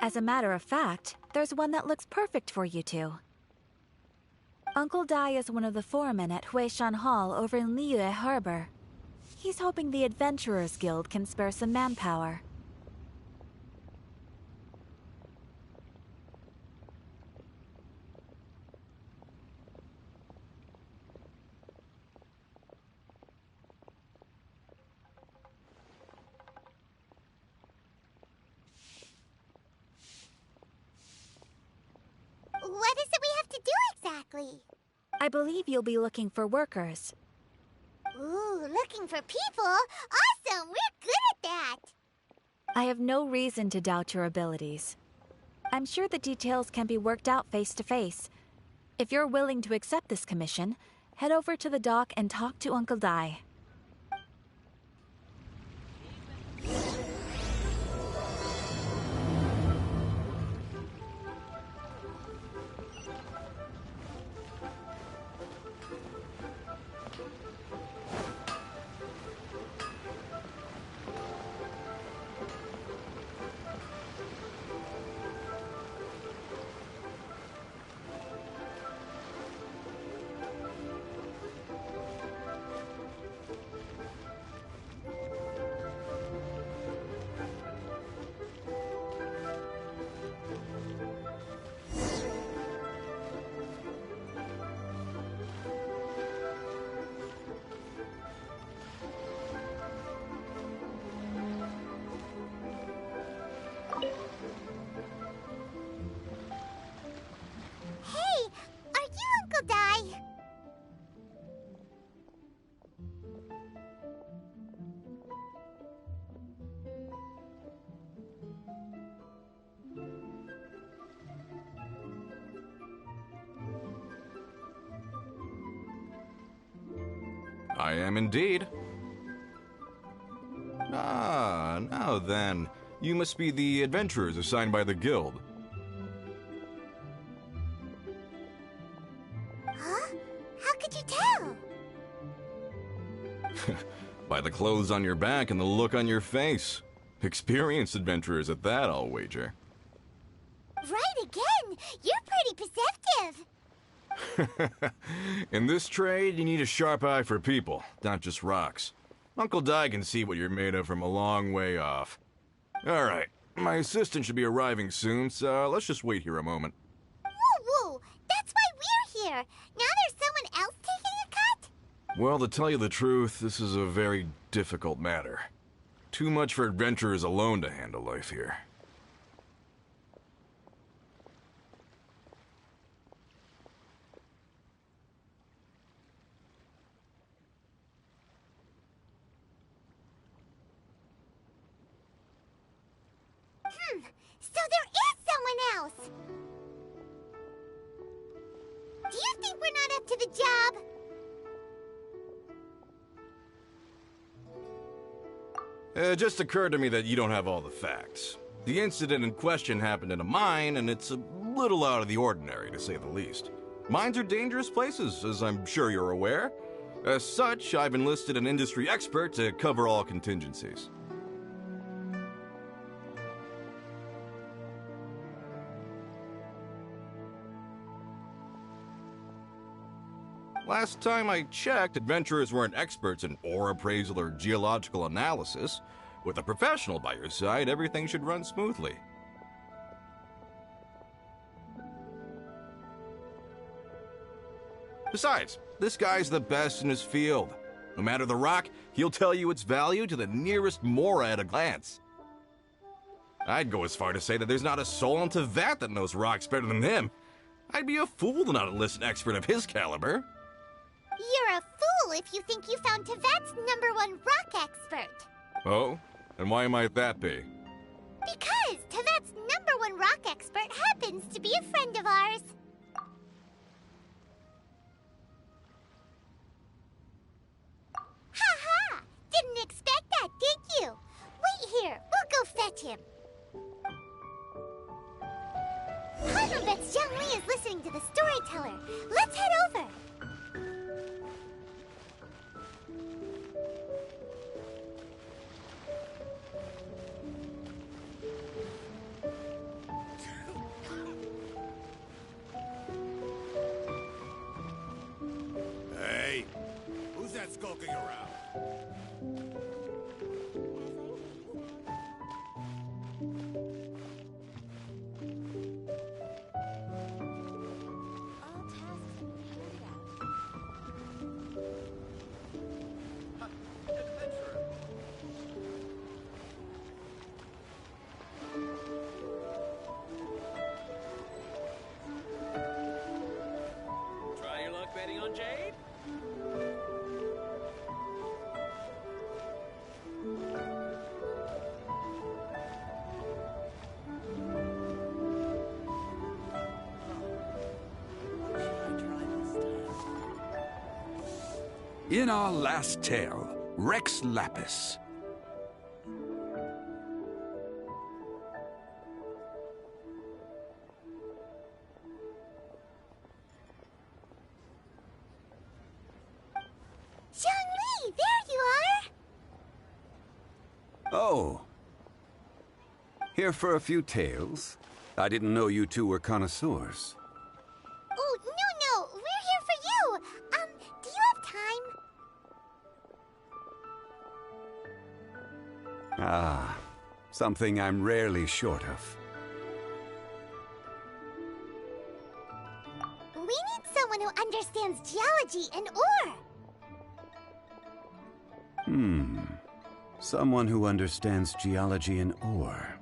As a matter of fact, there's one that looks perfect for you two. Uncle Dai is one of the foremen at Huishan Hall over in Liyue Harbor. He's hoping the Adventurers Guild can spare some manpower. What is it we have to do exactly? I believe you'll be looking for workers. Ooh, looking for people? Awesome! We're good at that! I have no reason to doubt your abilities. I'm sure the details can be worked out face to face. If you're willing to accept this commission, head over to the dock and talk to Uncle Dai. Hey, are you Uncle Dai? I am indeed. Ah, now then. You must be the adventurers assigned by the guild. Huh? How could you tell? By the clothes on your back and the look on your face. Experienced adventurers at that, I'll wager. Right again! You're pretty perceptive! In this trade, you need a sharp eye for people, not just rocks. Uncle Dai can see what you're made of from a long way off. Alright, my assistant should be arriving soon, so let's just wait here a moment. Woo-woo! That's why we're here! Now there's someone else taking a cut? Well, to tell you the truth, this is a very difficult matter. Too much for adventurers alone to handle life here. So there is someone else! Do you think we're not up to the job? It just occurred to me that you don't have all the facts. The incident in question happened in a mine, and it's a little out of the ordinary, to say the least. Mines are dangerous places, as I'm sure you're aware. As such, I've enlisted an industry expert to cover all contingencies. Last time I checked, adventurers weren't experts in ore appraisal or geological analysis. With a professional by your side, everything should run smoothly. Besides, this guy's the best in his field. No matter the rock, he'll tell you its value to the nearest mora at a glance. I'd go as far to say that there's not a soul on Tevat that knows rocks better than him. I'd be a fool to not enlist an expert of his caliber. You're a fool if you think you found Tevat's #1 rock expert. Oh? And why might that be? Because Tevat's #1 rock expert happens to be a friend of ours. Ha-ha! Didn't expect that, did you? Wait here, we'll go fetch him. I bet Zhongli is listening to the storyteller. Let's head over. skulking around. All tasks have been carried out. Adventurer. Try your luck betting on Jade? In our last tale, Rex Lapis. Zhongli, there you are! Oh. Here for a few tales? I didn't know you two were connoisseurs. Oh, no, we're here for you! Do you have time? Ah, something I'm rarely short of. We need someone who understands geology and ore! Someone who understands geology and ore.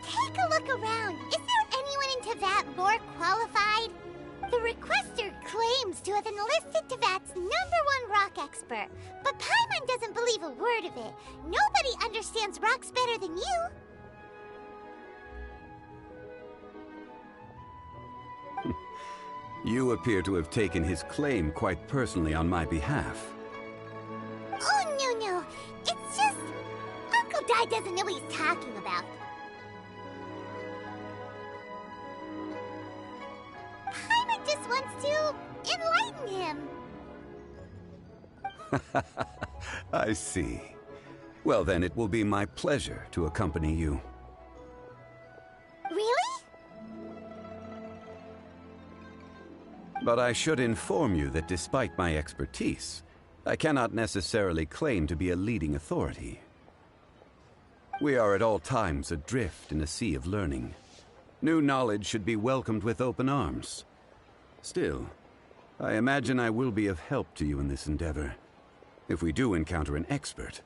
Take a look around. Is there anyone in Teyvat more qualified? The requester claims to have enlisted Teyvat's #1 rock expert, but Paimon doesn't believe a word of it. Nobody understands rocks better than you. You appear to have taken his claim quite personally on my behalf. Oh, no. It's just... Uncle Dai doesn't know what he's talking about. Paimon just wants to enlighten him. I see. Well then, it will be my pleasure to accompany you. Really? But I should inform you that despite my expertise, I cannot necessarily claim to be a leading authority. We are at all times adrift in a sea of learning. New knowledge should be welcomed with open arms. Still, I imagine I will be of help to you in this endeavor. If we do encounter an expert,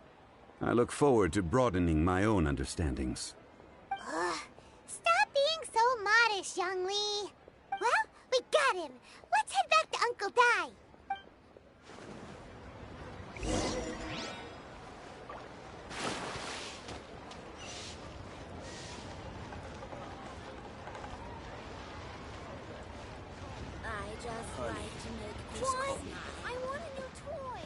I look forward to broadening my own understandings. Stop being so modest, Zhongli. Well, we got him. Let's head back to Uncle Dai. I just like to make What? people I want a new toy.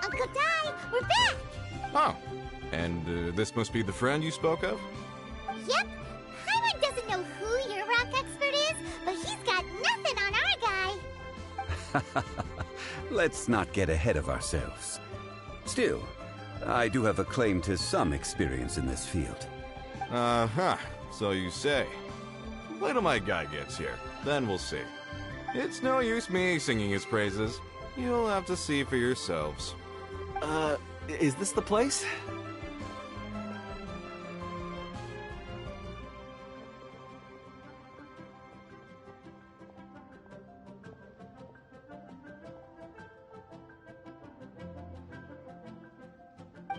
Uncle Dai, we're back! Oh, and this must be the friend you spoke of? Yep. Paimon doesn't know who your rock expert is, but he's got nothing on our guy. Let's not get ahead of ourselves. Still, I do have a claim to some experience in this field. Uh-huh, so you say. Wait till my guy gets here, then we'll see. It's no use me singing his praises. You'll have to see for yourselves. Is this the place?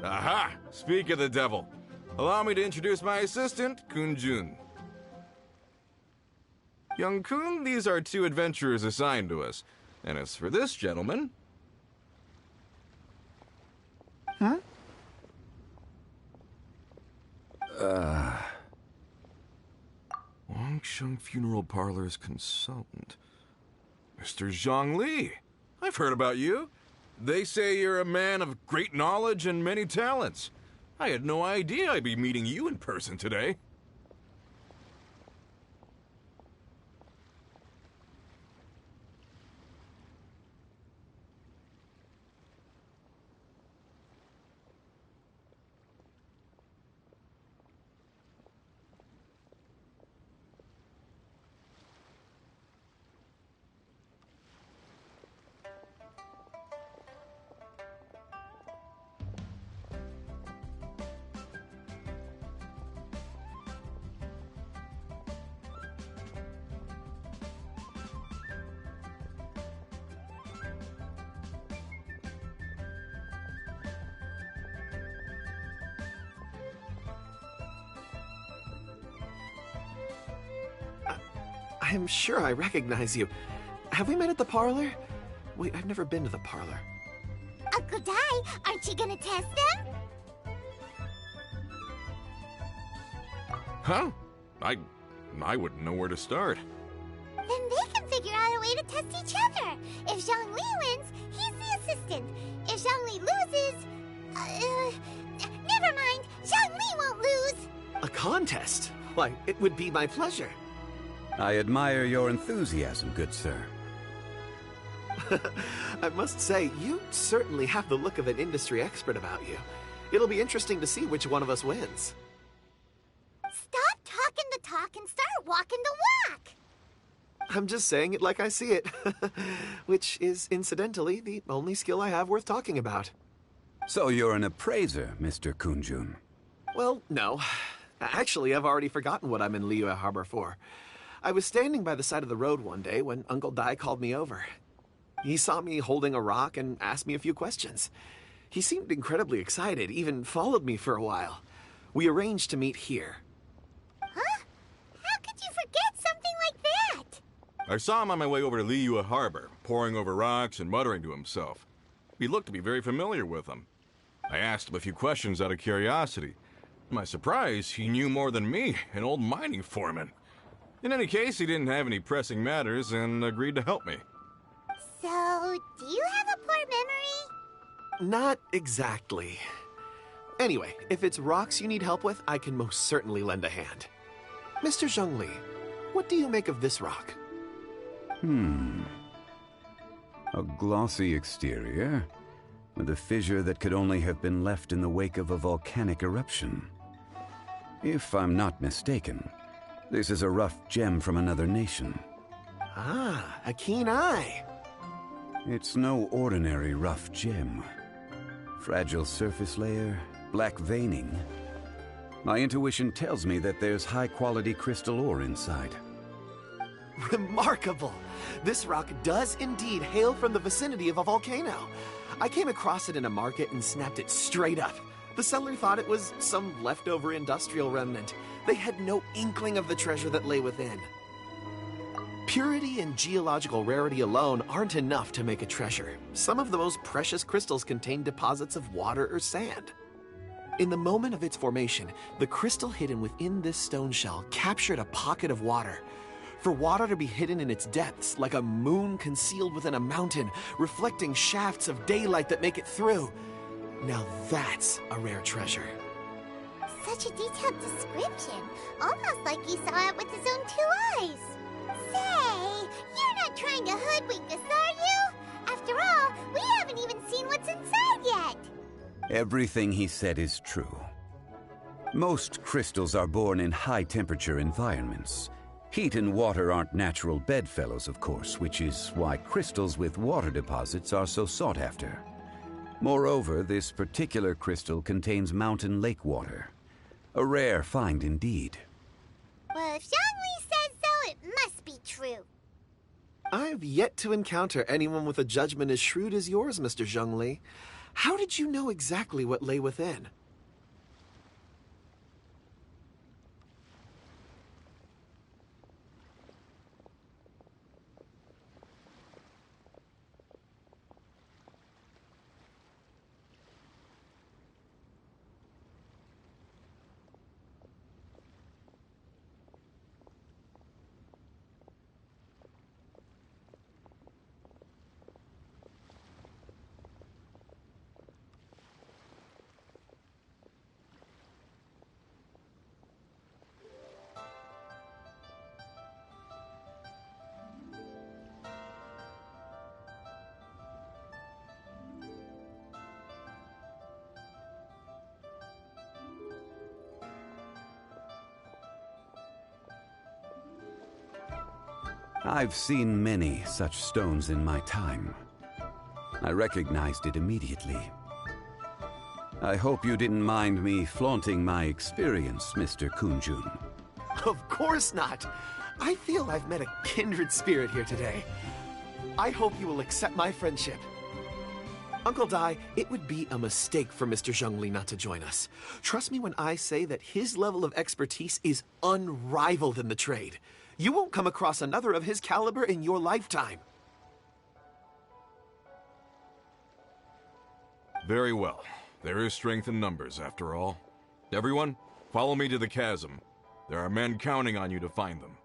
Aha! Speak of the devil. Allow me to introduce my assistant, Kun-jun. Young Kun, these are two adventurers assigned to us. And as for this gentleman... Wangsheng Funeral Parlor's consultant. Mr. Zhongli. I've heard about you. They say you're a man of great knowledge and many talents. I had no idea I'd be meeting you in person today. I'm sure I recognize you. Have we met at the parlor? Wait, I've never been to the parlor. Uncle Dai, aren't you gonna test them? Huh? I wouldn't know where to start. Then they can figure out a way to test each other. If Zhongli wins, he's the assistant. If Zhongli loses... never mind, Zhongli won't lose. A contest? Why, it would be my pleasure. I admire your enthusiasm, good sir. I must say, you certainly have the look of an industry expert about you. It'll be interesting to see which one of us wins. Stop talking the talk and start walking the walk. I'm just saying it like I see it. Which is, incidentally, the only skill I have worth talking about. So you're an appraiser, Mr. Kun-jun. Well, no. Actually, I've already forgotten what I'm in Liyue Harbor for. I was standing by the side of the road one day when Uncle Dai called me over. He saw me holding a rock and asked me a few questions. He seemed incredibly excited, even followed me for a while. We arranged to meet here. Huh? How could you forget something like that? I saw him on my way over to Liyue Harbor, poring over rocks and muttering to himself. He looked to be very familiar with them. I asked him a few questions out of curiosity. To my surprise, he knew more than me, an old mining foreman. In any case, he didn't have any pressing matters and agreed to help me. So, do you have a poor memory? Not exactly. Anyway, if it's rocks you need help with, I can most certainly lend a hand. Mr. Zhongli, what do you make of this rock? A glossy exterior, with a fissure that could only have been left in the wake of a volcanic eruption. If I'm not mistaken, this is a rough gem from another nation. Ah, a keen eye. It's no ordinary rough gem. Fragile surface layer, black veining. My intuition tells me that there's high-quality crystal ore inside. Remarkable! This rock does indeed hail from the vicinity of a volcano. I came across it in a market and snapped it straight up. The seller thought it was some leftover industrial remnant. They had no inkling of the treasure that lay within. Purity and geological rarity alone aren't enough to make a treasure. Some of the most precious crystals contain deposits of water or sand. In the moment of its formation, the crystal hidden within this stone shell captured a pocket of water. For water to be hidden in its depths, like a moon concealed within a mountain, reflecting shafts of daylight that make it through. Now that's a rare treasure. Such a detailed description, almost like he saw it with his own 2 eyes. Say, you're not trying to hoodwink us, are you? After all, we haven't even seen what's inside yet. Everything he said is true. Most crystals are born in high-temperature environments. Heat and water aren't natural bedfellows, of course, which is why crystals with water deposits are so sought after. Moreover, this particular crystal contains mountain lake water. A rare find indeed. Well, if Zhongli says so, it must be true. I've yet to encounter anyone with a judgment as shrewd as yours, Mr. Zhongli. How did you know exactly what lay within? I've seen many such stones in my time. I recognized it immediately. I hope you didn't mind me flaunting my experience, Mr. Kunjun. Of course not. I feel I've met a kindred spirit here today. I hope you will accept my friendship. Uncle Dai, it would be a mistake for Mr. Zhongli not to join us. Trust me when I say that his level of expertise is unrivaled in the trade. You won't come across another of his caliber in your lifetime. Very well. There is strength in numbers, after all. Everyone, follow me to the chasm. There are men counting on you to find them.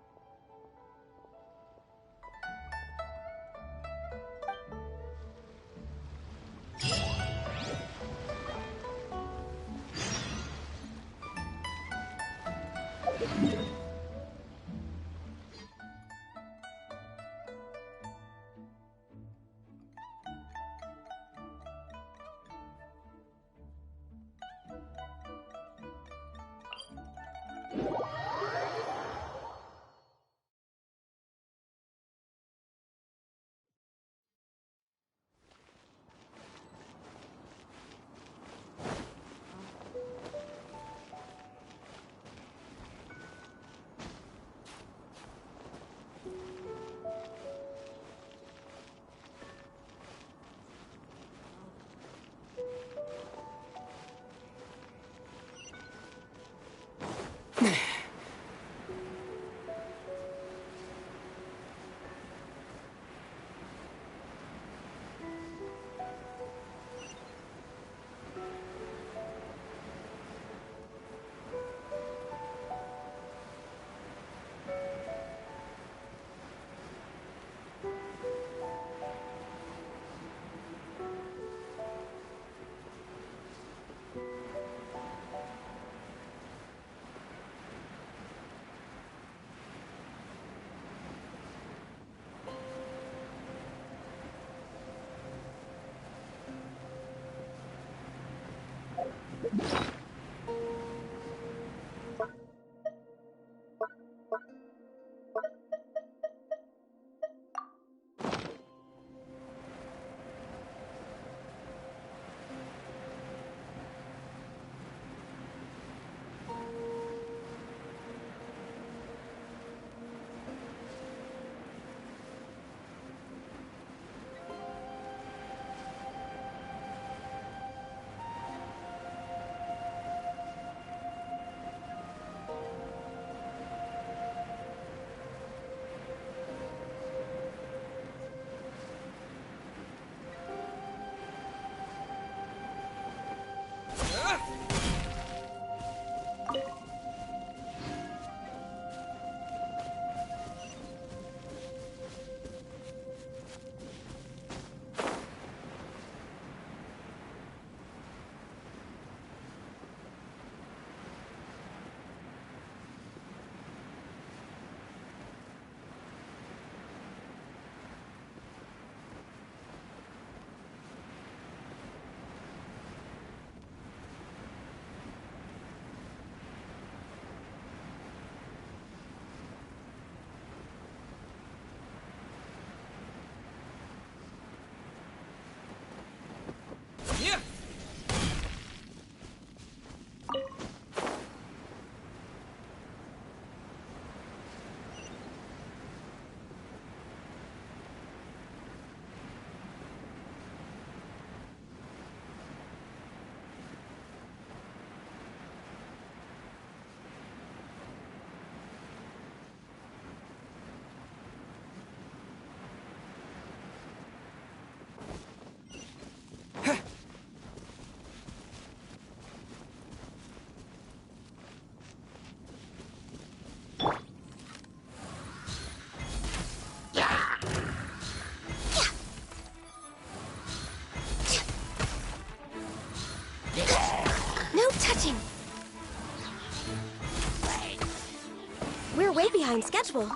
We're way behind schedule.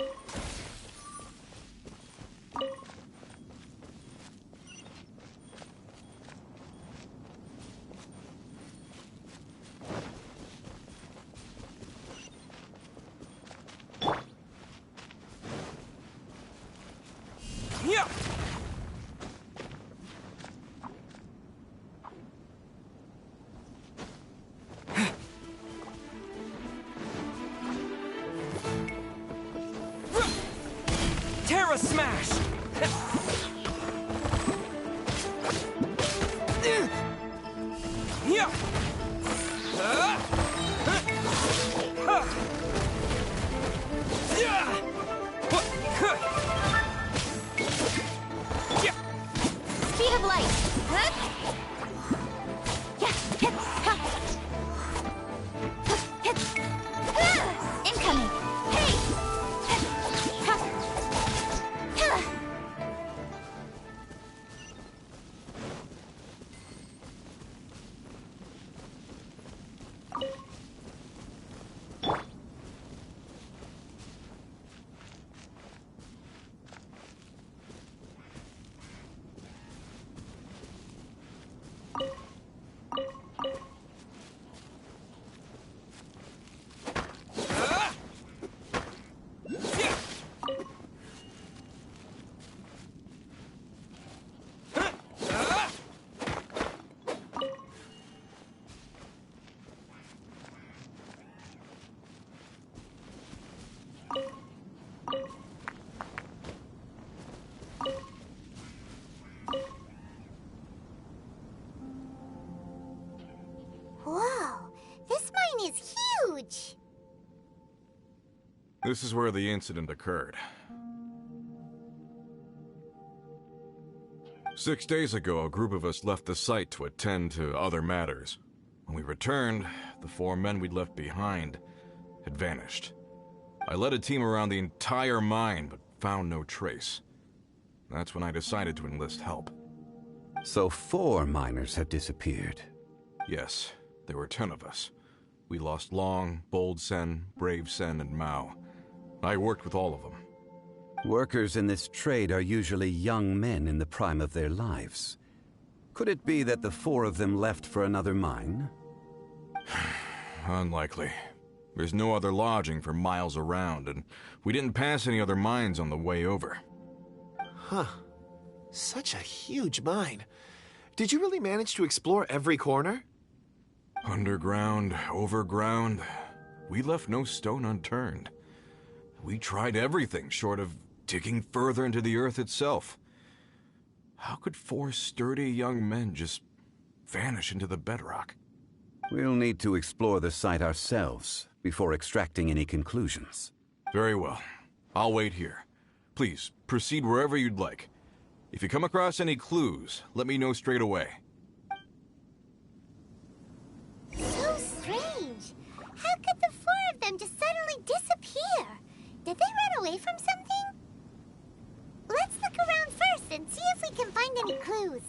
Yeah. Terra Smash! Yeah! Speed of light. Incoming. Hey! Whoa, this mine is huge! This is where the incident occurred. 6 days ago, a group of us left the site to attend to other matters. When we returned, the 4 men we'd left behind had vanished. I led a team around the entire mine, but found no trace. That's when I decided to enlist help. So 4 miners have disappeared. Yes, there were 10 of us. We lost Long, Bold Sen, Brave Sen, and Mao. I worked with all of them. Workers in this trade are usually young men in the prime of their lives. Could it be that the 4 of them left for another mine? Unlikely. There's no other lodging for miles around, and we didn't pass any other mines on the way over. Huh. Such a huge mine. Did you really manage to explore every corner? Underground, overground, we left no stone unturned. We tried everything short of digging further into the earth itself. How could 4 sturdy young men just vanish into the bedrock? We'll need to explore the site ourselves before extracting any conclusions. Very well. I'll wait here. Please, proceed wherever you'd like. If you come across any clues, let me know straight away. So strange. How could the 4 of them just suddenly disappear? Did they run away from something? Let's look around first and see if we can find any clues.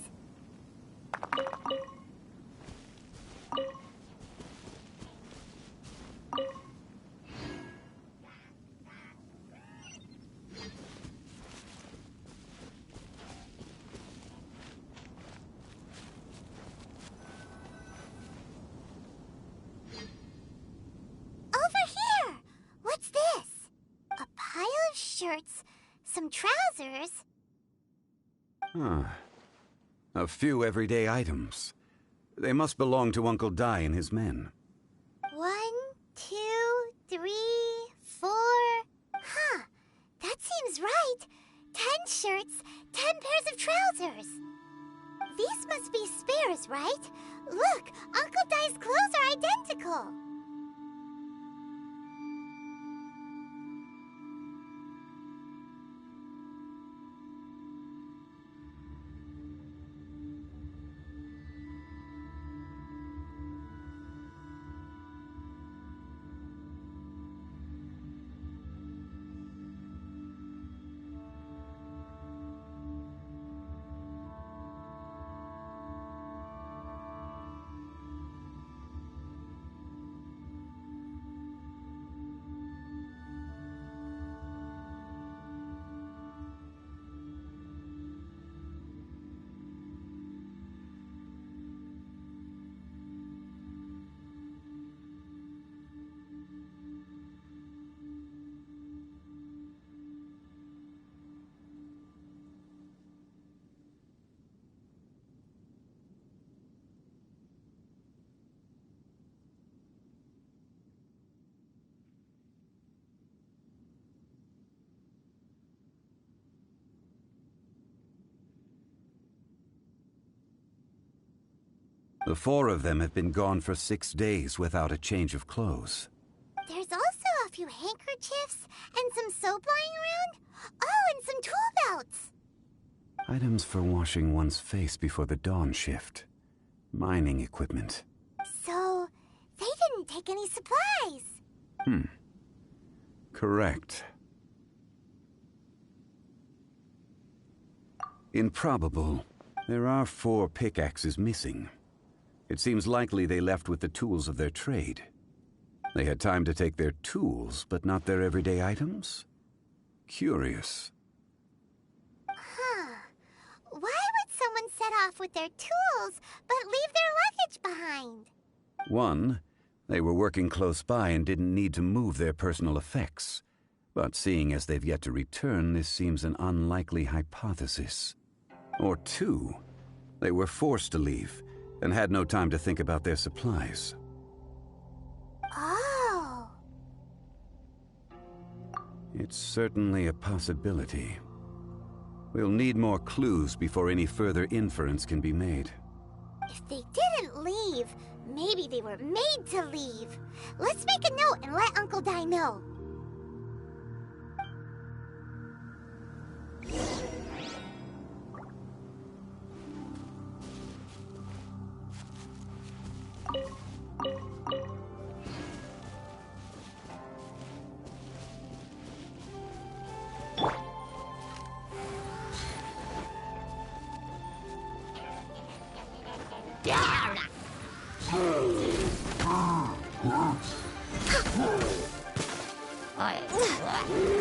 Over here! What's this? A pile of shirts, some trousers. Huh. A few everyday items. They must belong to Uncle Dai and his men. 1, 2, 3, 4. Huh. That seems right. 10 shirts, 10 pairs of trousers. These must be spares, right? Look, Uncle Dai's clothes are identical. The 4 of them have been gone for 6 days without a change of clothes. There's also a few handkerchiefs and some soap lying around. Oh, and some tool belts. Items for washing one's face before the dawn shift. Mining equipment. So, they didn't take any supplies. Correct. Improbable. There are 4 pickaxes missing. It seems likely they left with the tools of their trade. They had time to take their tools, but not their everyday items? Curious. Huh. Why would someone set off with their tools, but leave their luggage behind? 1, they were working close by and didn't need to move their personal effects. But seeing as they've yet to return, this seems an unlikely hypothesis. Or 2, they were forced to leave and had no time to think about their supplies. Oh. It's certainly a possibility. We'll need more clues before any further inference can be made. If they didn't leave, maybe they were made to leave. Let's make a note and let Uncle Dai know.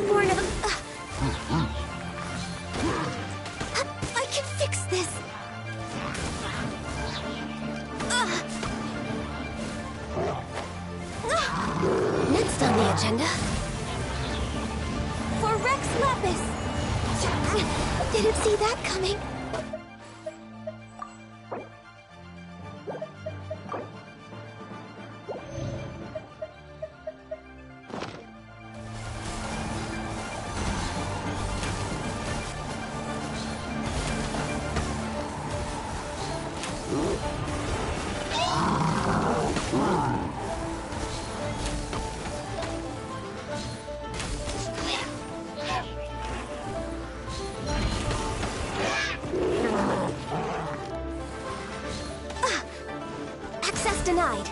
Born of... I can fix this. Next on the agenda... For Rex Lapis! Didn't see that coming. Access denied.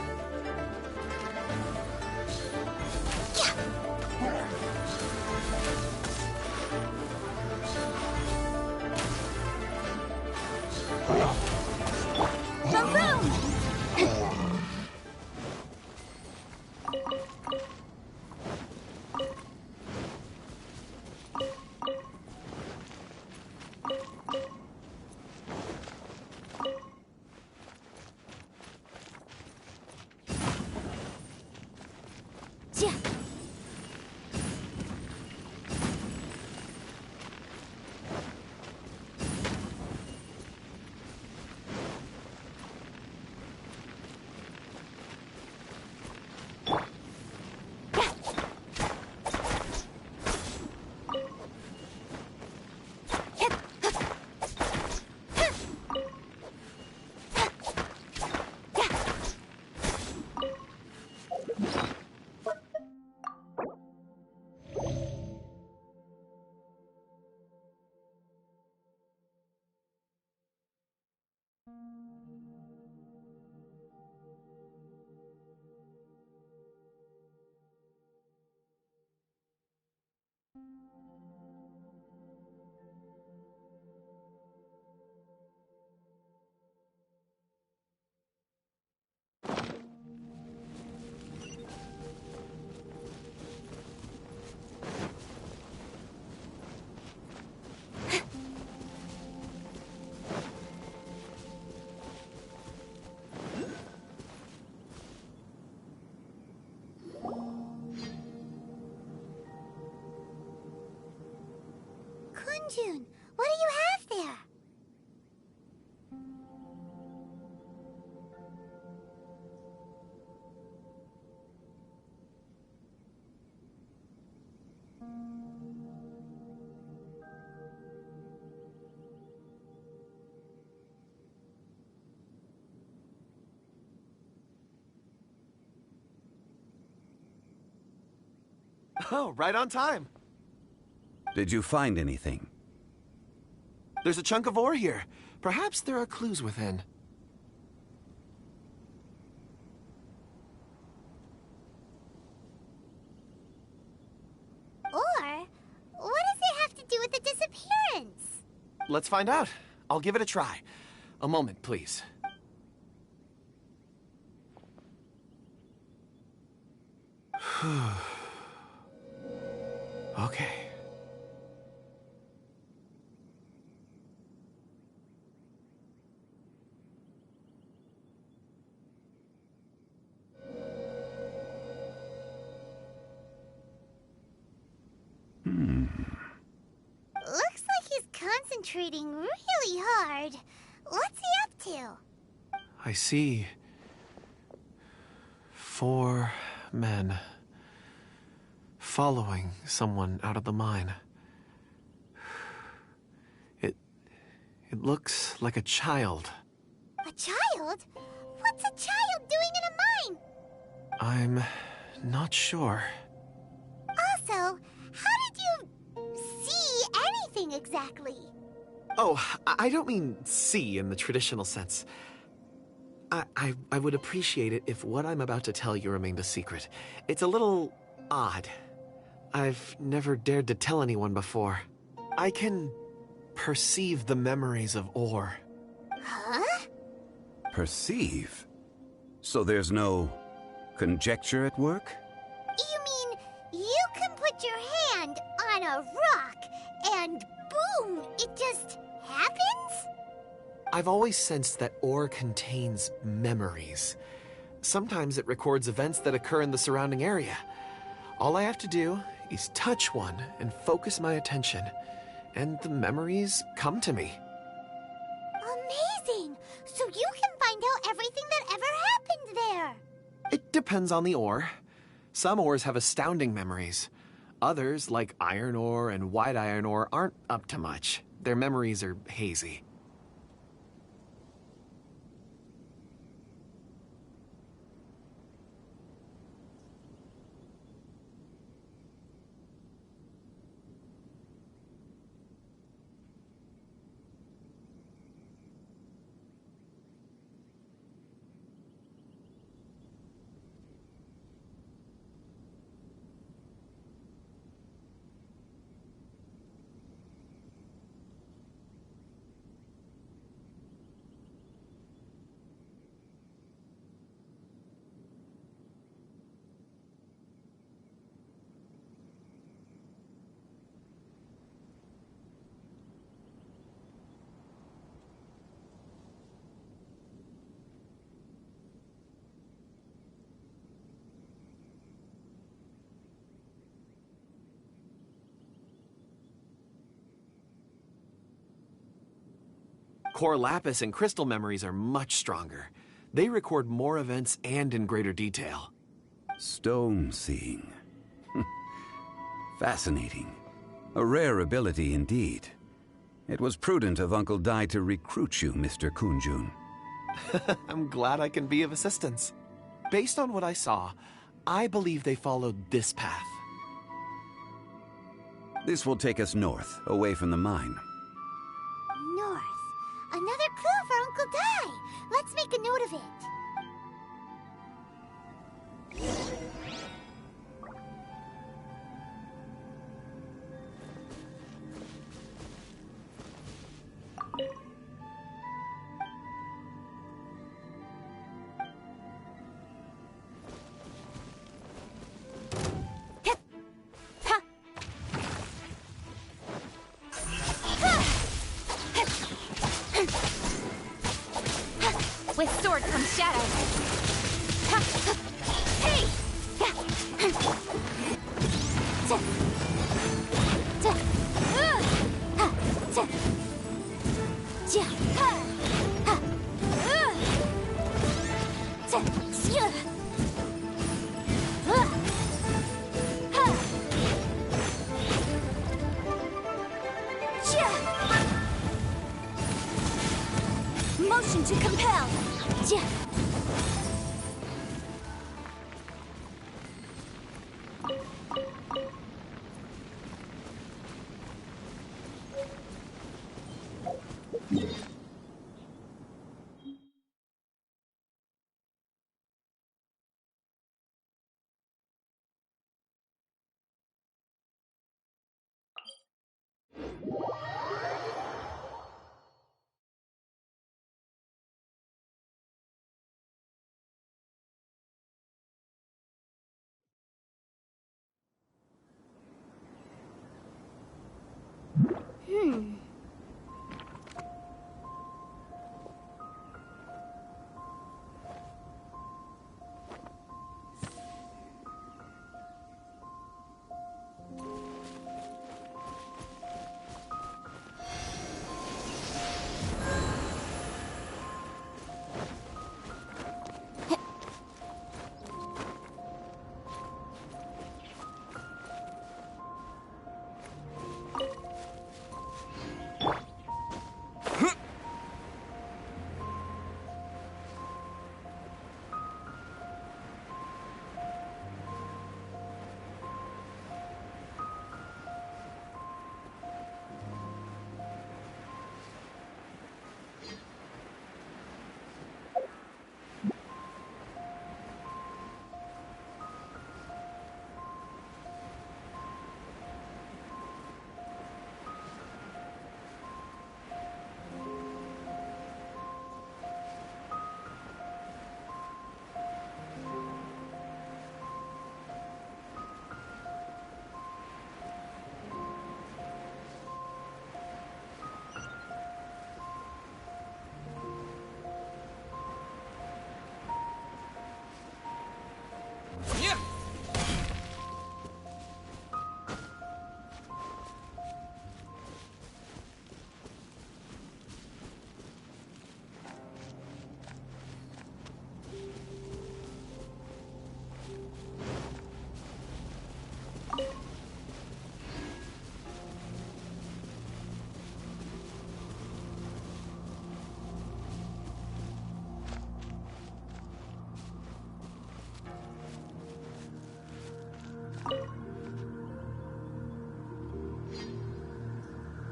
Kunjun, what do you have there? Oh, right on time. Did you find anything? There's a chunk of ore here. Perhaps there are clues within. Or, what does it have to do with the disappearance? Let's find out. I'll give it a try. A moment, please. Okay. Looks like he's concentrating really hard. What's he up to? I see 4 men following someone out of the mine. It looks like a child. A child? What's a child doing in a mine? I'm not sure. Also, how did you see anything exactly? Oh, I don't mean see in the traditional sense. I would appreciate it if what I'm about to tell you remained a secret. It's a little odd. I've never dared to tell anyone before. I can perceive the memories of ore. Huh? Perceive? So there's no conjecture at work? You mean you can put your hand on a rock and boom, it just happens? I've always sensed that ore contains memories. Sometimes it records events that occur in the surrounding area. All I have to do is touch one and focus my attention, and the memories come to me. Amazing! So you can find out everything that ever happened there. It depends on the ore. Some ores have astounding memories. Others, like iron ore and white iron ore, aren't up to much. Their memories are hazy. Core lapis and crystal memories are much stronger. They record more events and in greater detail. Stone seeing. Fascinating. A rare ability indeed. It was prudent of Uncle Dai to recruit you, Mr. Kunjun. I'm glad I can be of assistance. Based on what I saw, I believe they followed this path. This will take us north, away from the mine. North. Another clue for Uncle Dai. Let's make a note of it. With sword comes shadow. Hey! Motion to compel.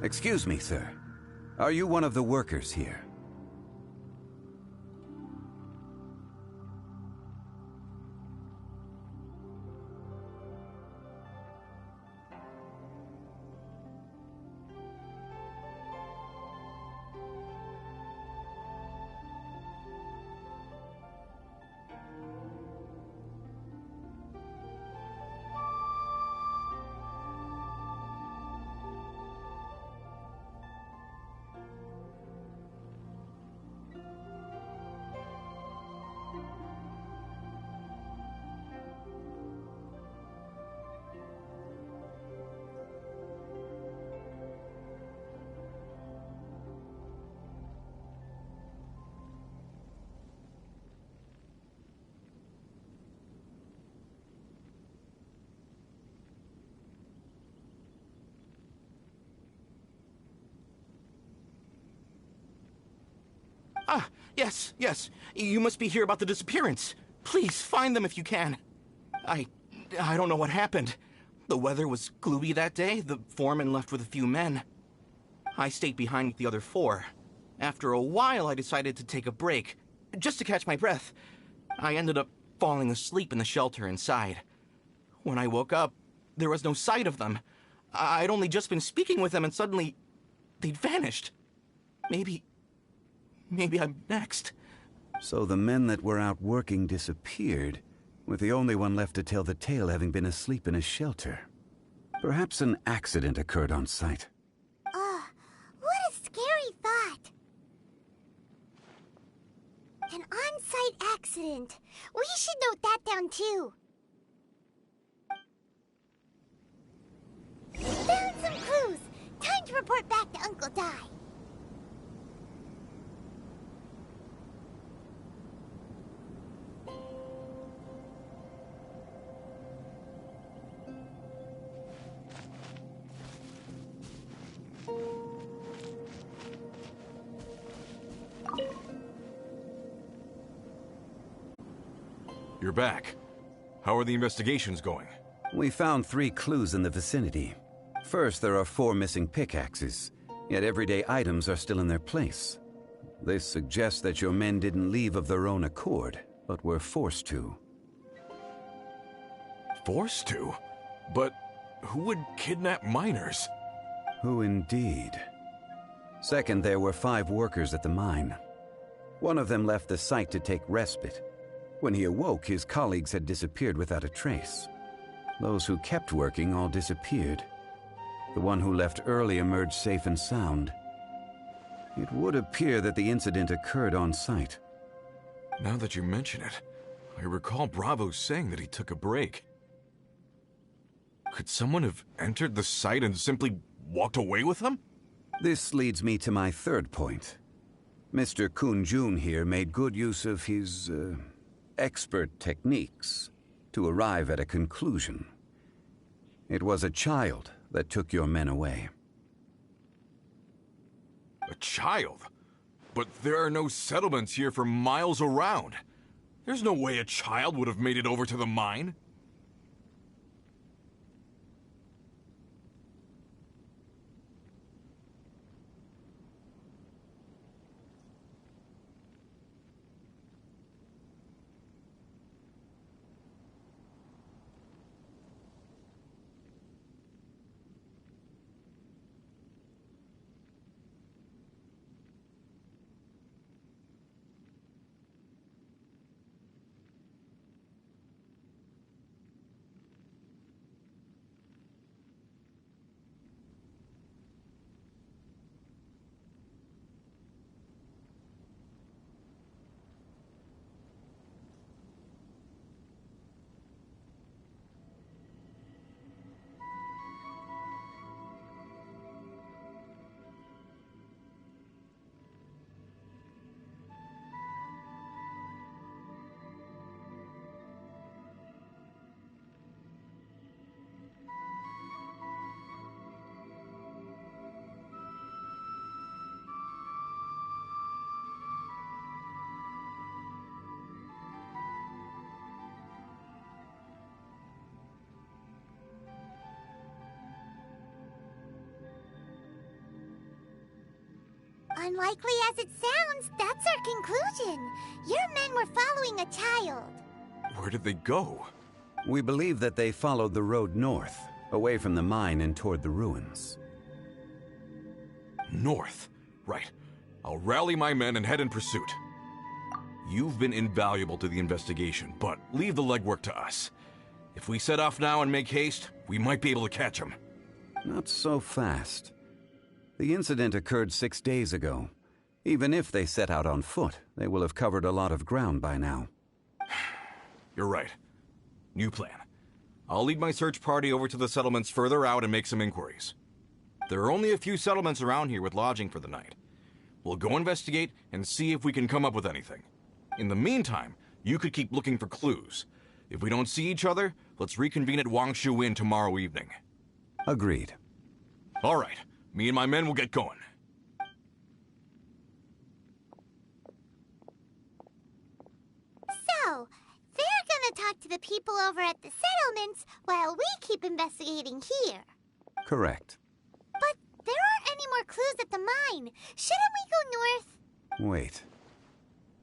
Excuse me, sir. Are you one of the workers here? Ah, yes. You must be here about the disappearance. Please, find them if you can. I don't know what happened. The weather was gloomy that day. The foreman left with a few men. I stayed behind with the other 4. After a while, I decided to take a break, just to catch my breath. I ended up falling asleep in the shelter inside. When I woke up, there was no sight of them. I'd only just been speaking with them and suddenly, they'd vanished. Maybe I'm next. So the men that were out working disappeared, with the only one left to tell the tale having been asleep in a shelter. Perhaps an accident occurred on site. What a scary thought. An on-site accident. We should note that down too. Found some clues. Time to report back to Uncle Di. You're back. How are the investigations going? We found 3 clues in the vicinity. First, there are 4 missing pickaxes, yet everyday items are still in their place. This suggests that your men didn't leave of their own accord, but were forced to. Forced to? But who would kidnap miners? Who indeed? Second, there were 5 workers at the mine. One of them left the site to take respite. When he awoke, his colleagues had disappeared without a trace. Those who kept working all disappeared. The one who left early emerged safe and sound. It would appear that the incident occurred on site. Now that you mention it, I recall Bravo saying that he took a break. Could someone have entered the site and simply walked away with them? This leads me to my third point. Mr. Kun-jun here made good use of his, expert techniques to arrive at a conclusion. It was a child that took your men away. A child? But there are no settlements here for miles around. There's no way a child would have made it over to the mine. Unlikely as it sounds, that's our conclusion. Your men were following a child. Where did they go? We believe that they followed the road north, away from the mine and toward the ruins. North. Right. I'll rally my men and head in pursuit. You've been invaluable to the investigation, but leave the legwork to us. If we set off now and make haste, we might be able to catch them. Not so fast. The incident occurred 6 days ago. Even if they set out on foot, they will have covered a lot of ground by now. You're right. New plan. I'll lead my search party over to the settlements further out and make some inquiries. There are only a few settlements around here with lodging for the night. We'll go investigate and see if we can come up with anything. In the meantime, you could keep looking for clues. If we don't see each other, let's reconvene at Wangshu Inn tomorrow evening. Agreed. All right. Me and my men will get going. So, they're gonna talk to the people over at the settlements while we keep investigating here. Correct. But there aren't any more clues at the mine. Shouldn't we go north? Wait.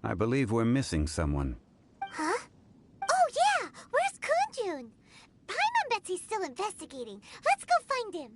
I believe we're missing someone. Huh? Oh yeah! Where's Kunjun? Paimon bets he's still investigating. Let's go find him.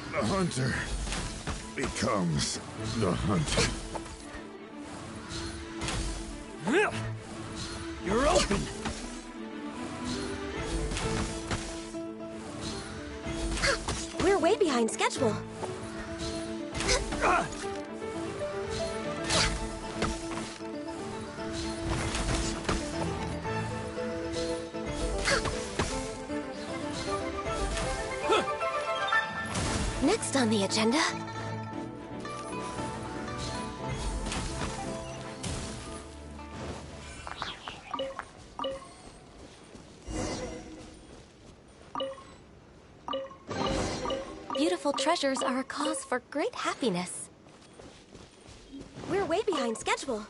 The hunter becomes the hunted. You're open! We're way behind schedule. Next on the agenda. Beautiful treasures are a cause for great happiness. We're way behind schedule.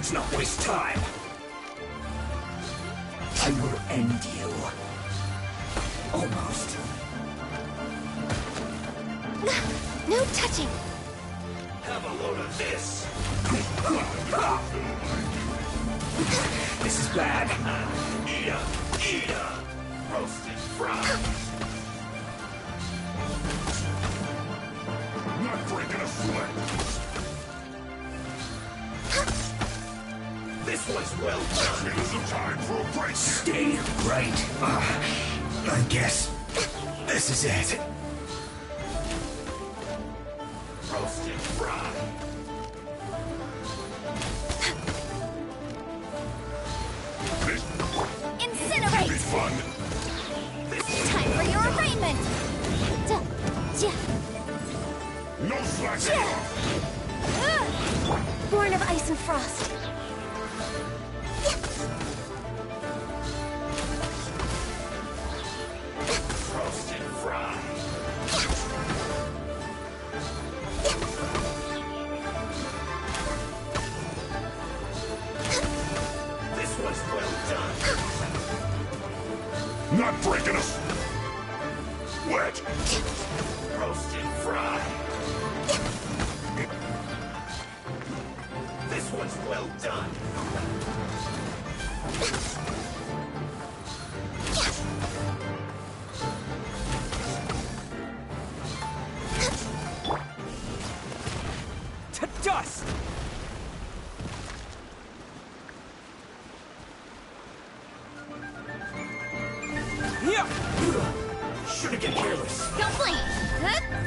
Let's not waste time. I will end you. Almost. No touching. Have a load of this. This is bad. Eat up. Roasted fries. Not breaking a sweat. This was well done. It isn't time for a break. Stay right. I guess this is it. Roasted fry. Incinerate! Be fun. Time for your arraignment! No slacking off. Born of ice and frost. Roasted fry. This was well done. Not breaking us. Wet. Roasted fry. This was well done. To dust! Yeah! Should've get careless. Don't blink!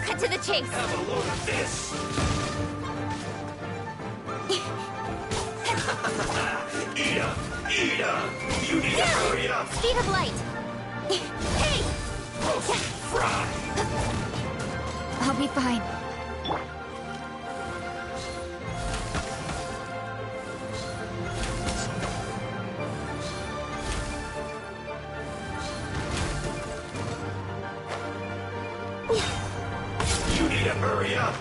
Cut to the chase! Have a load of this. Eat up! You need to hurry up! Speed of light! Hey! Roast fry! I'll be fine. You need to hurry up!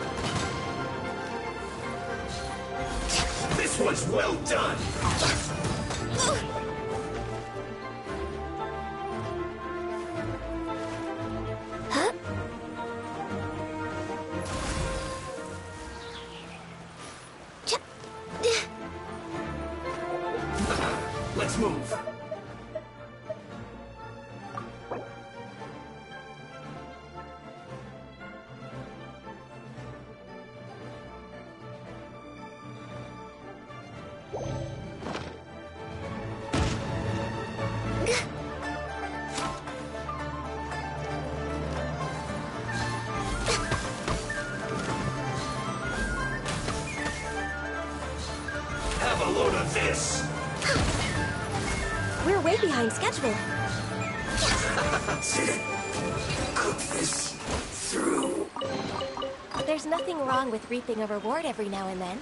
This was well done! Let's move. Have a load of this. We're way behind schedule. Cook this through. There's nothing wrong with reaping a reward every now and then.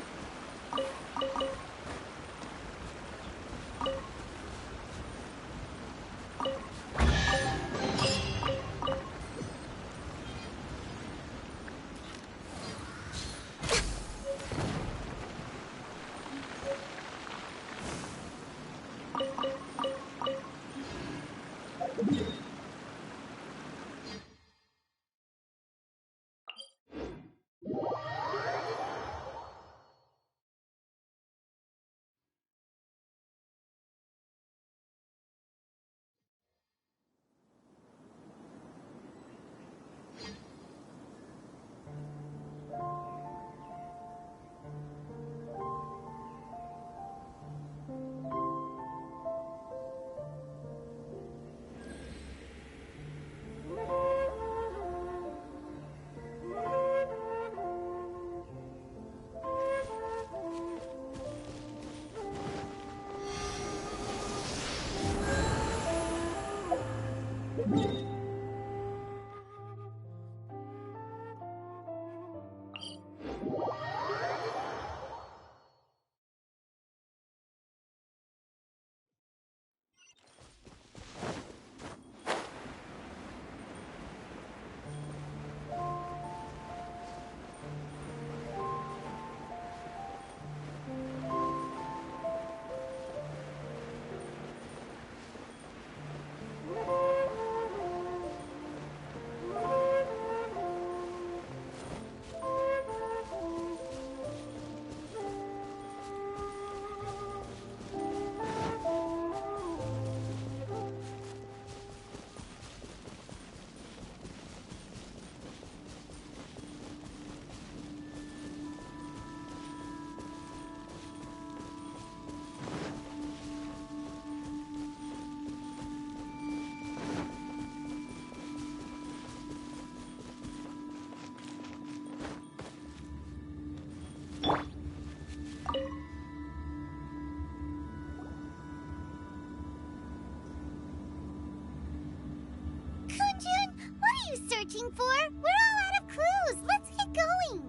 searching for? We're all out of clues. Let's get going.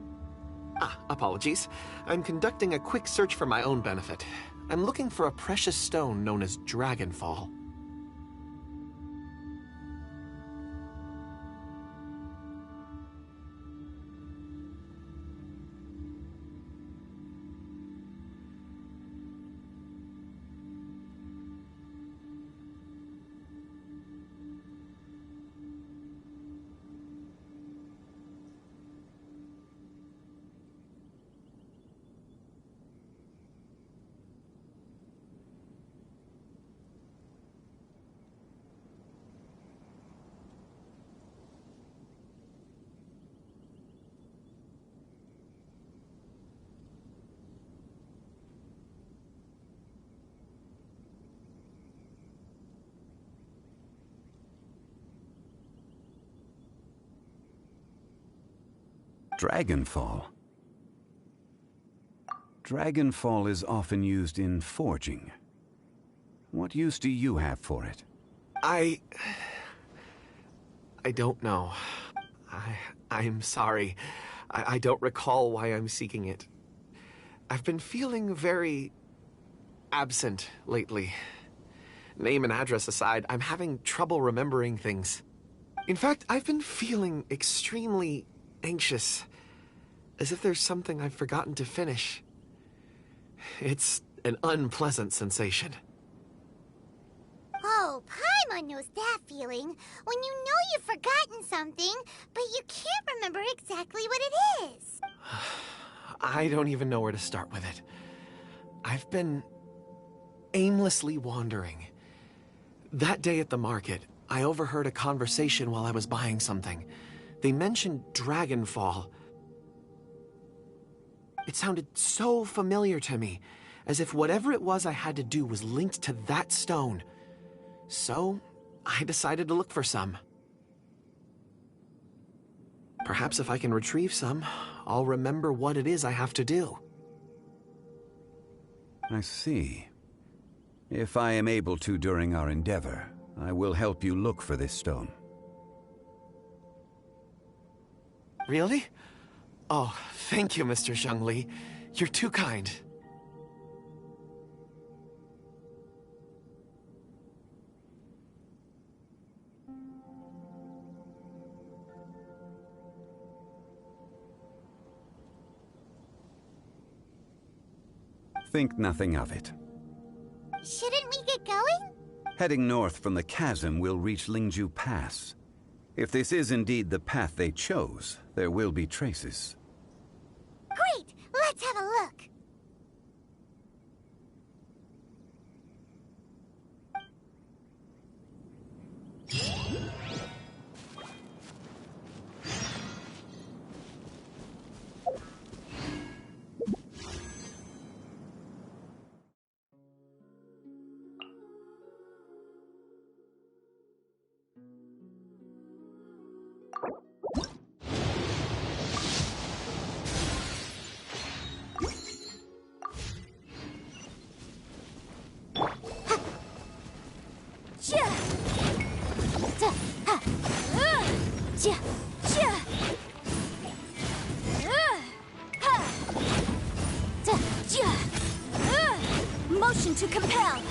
Apologies. I'm conducting a quick search for my own benefit. I'm looking for a precious stone known as Dragonfall. Dragonfall. Dragonfall is often used in forging. What use do you have for it? I don't know. I'm sorry. I don't recall why I'm seeking it. I've been feeling very absent lately. Name and address aside, I'm having trouble remembering things. In fact, I've been feeling extremely anxious, as if there's something I've forgotten to finish. It's an unpleasant sensation. Oh, Paimon knows that feeling. When you know you've forgotten something, but you can't remember exactly what it is. I don't even know where to start with it. I've been aimlessly wandering. That day at the market, I overheard a conversation while I was buying something. They mentioned Dragonfall. It sounded so familiar to me, as if whatever it was I had to do was linked to that stone. So, I decided to look for some. Perhaps if I can retrieve some, I'll remember what it is I have to do. I see. If I am able to during our endeavor, I will help you look for this stone. Really? Oh, thank you, Mr. Zhongli. You're too kind. Think nothing of it. Shouldn't we get going? Heading north from the chasm, we'll reach Lingju Pass. If this is indeed the path they chose, there will be traces. Great! Let's have a look. Motion to compel.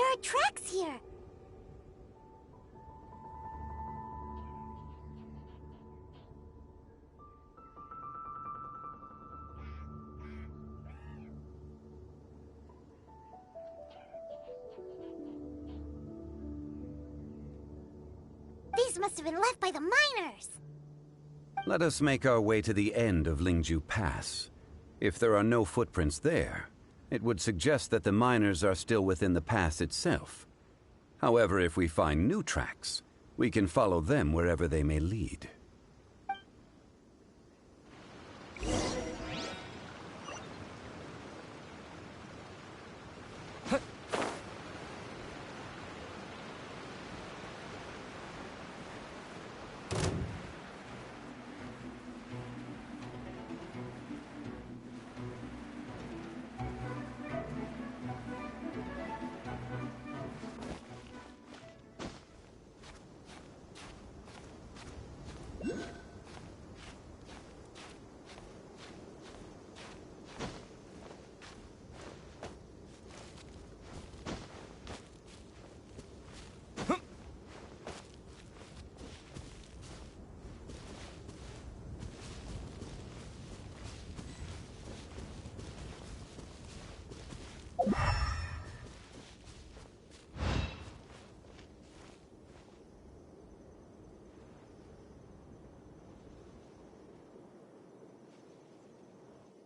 There are tracks here. These must have been left by the miners. Let us make our way to the end of Lingju Pass. If there are no footprints there, it would suggest that the miners are still within the pass itself. However, if we find new tracks, we can follow them wherever they may lead.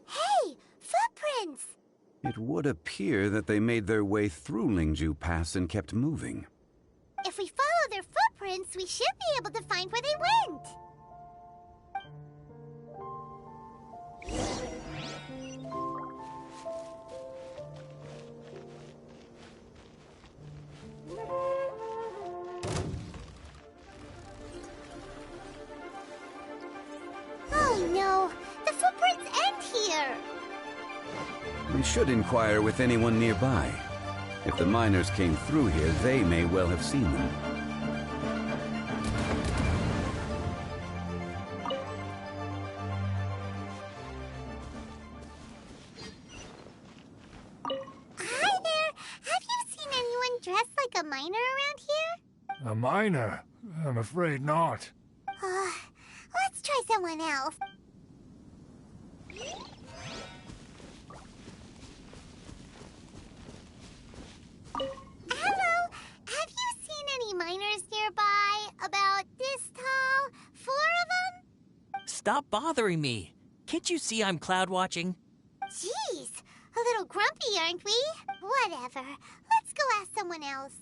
Hey, footprints! It would appear that they made their way through Lingju Pass and kept moving. If we follow their footprints, we should be able to find where they went. Oh no, the footprints end here. We should inquire with anyone nearby. If the miners came through here, they may well have seen them. Hi there! Have you seen anyone dressed like a miner around here? A miner? I'm afraid not. Let's try someone else. Hello! Have you seen any miners nearby? About this tall? 4 of them? Stop bothering me. Can't you see I'm cloud watching? Jeez, a little grumpy, aren't we? Whatever. Let's go ask someone else.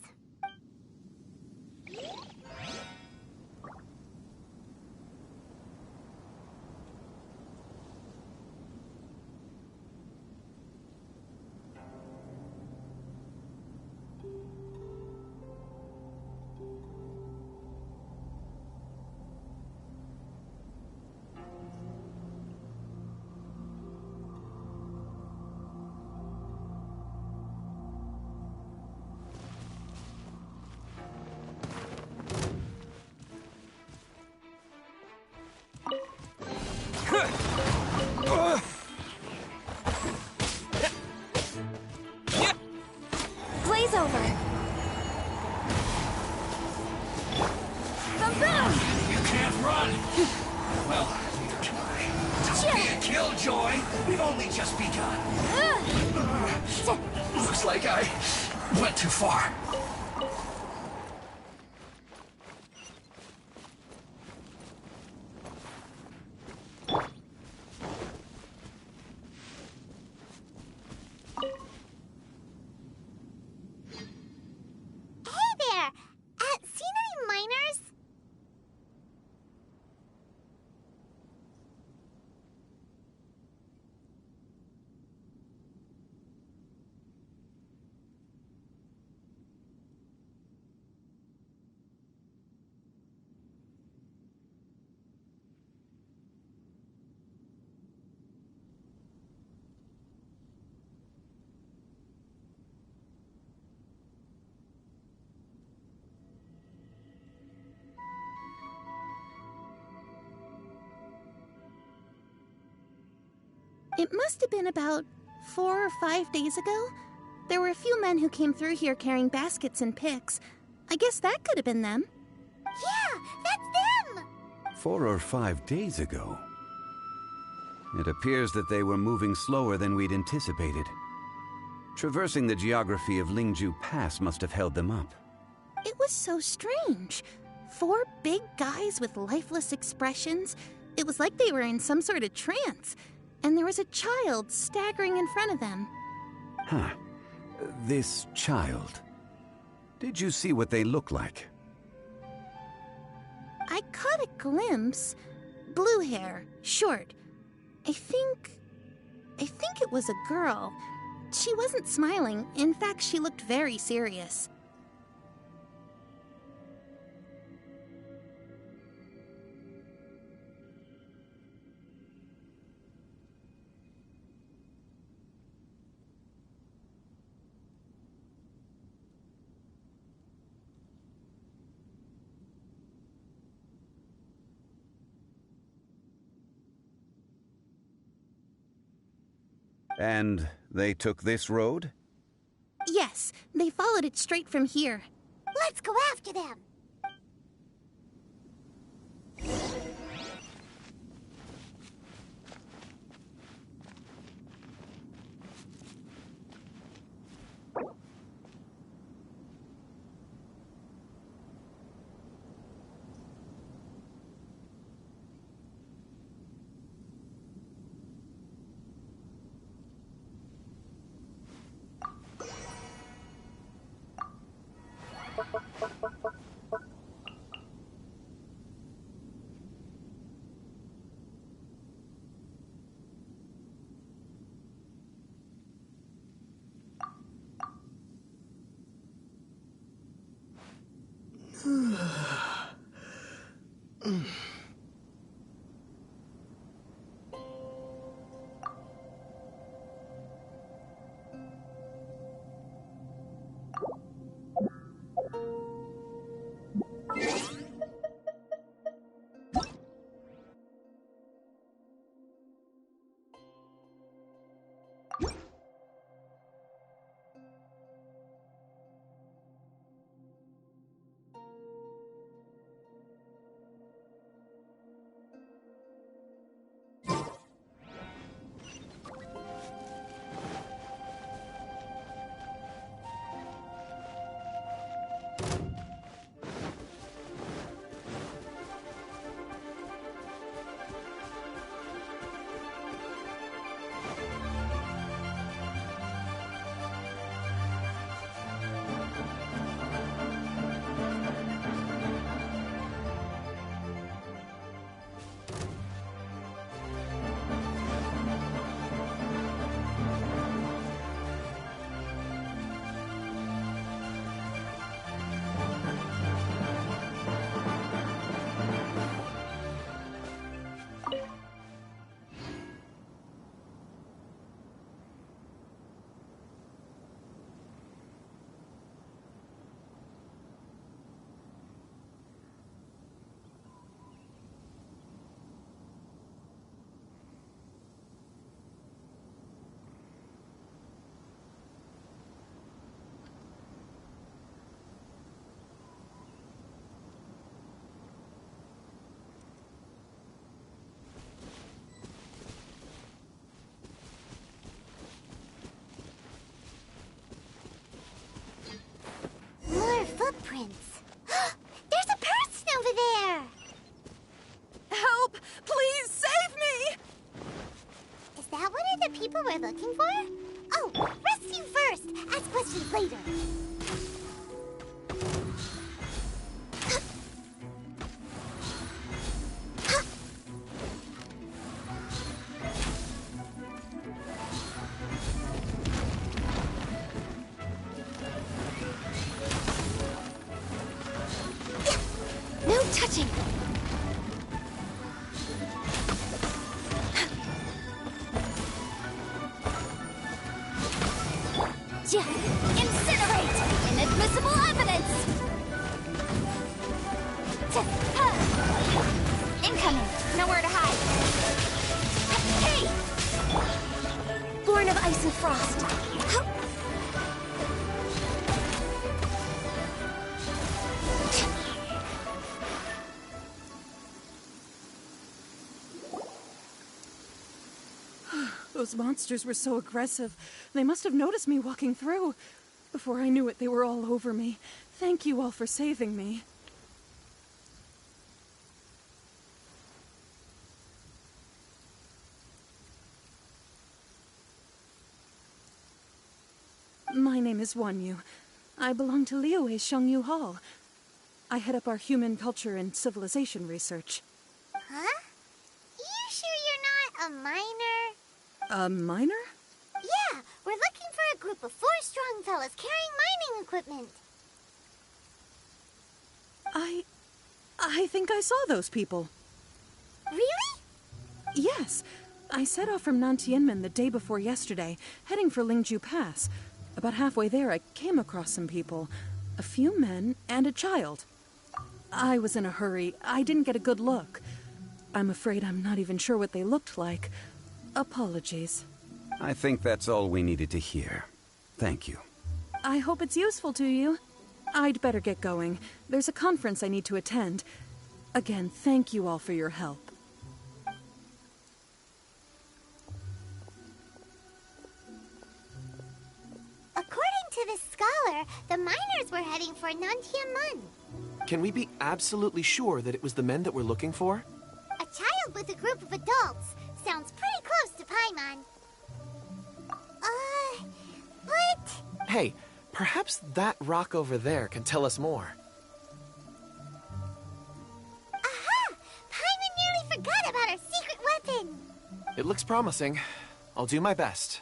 Blaze over. You can't run! Well, neither can I. Don't be a killjoy! We've only just begun. Looks like I went too far. Hey there! Seen any miners? It must have been about 4 or 5 days ago. There were a few men who came through here carrying baskets and picks. I guess that could have been them. Yeah, that's them! 4 or 5 days ago. It appears that they were moving slower than we'd anticipated. Traversing the geography of Lingju Pass must have held them up. It was so strange. 4 big guys with lifeless expressions. It was like they were in some sort of trance. And there was a child staggering in front of them. Huh. This child. Did you see what they look like? I caught a glimpse. Blue hair, short. I think it was a girl. She wasn't smiling. In fact, she looked very serious. And they took this road? Yes, they followed it straight from here. Let's go after them! Footprints. There's a person over there! Help! Please save me! Is that one of the people we're looking for? Oh, rescue first! Ask questions later. Touching. Incinerate! Inadmissible evidence! Incoming! Nowhere to hide! Hey! Born of ice and frost. Those monsters were so aggressive. They must have noticed me walking through. Before I knew it, they were all over me. Thank you all for saving me. My name is Wanyu. I belong to Liyue's Shengyu Hall. I head up our human culture and civilization research. Huh? You sure you're not a miner? A miner? Yeah, we're looking for a group of 4 strong fellas carrying mining equipment. I think I saw those people. Really? Yes. I set off from Nantianmen the day before yesterday, heading for Lingju Pass. About halfway there, I came across some people. A few men and a child. I was in a hurry. I didn't get a good look. I'm afraid I'm not even sure what they looked like. Apologies. I think that's all we needed to hear. Thank you. I hope it's useful to you. I'd better get going. There's a conference I need to attend. Again, thank you all for your help. According to this scholar, the miners were heading for Nantianmen. Can we be absolutely sure that it was the men that we're looking for? A child with a group of adults. Sounds pretty close to Paimon. But... Hey, perhaps that rock over there can tell us more. Aha! Paimon nearly forgot about our secret weapon! It looks promising. I'll do my best.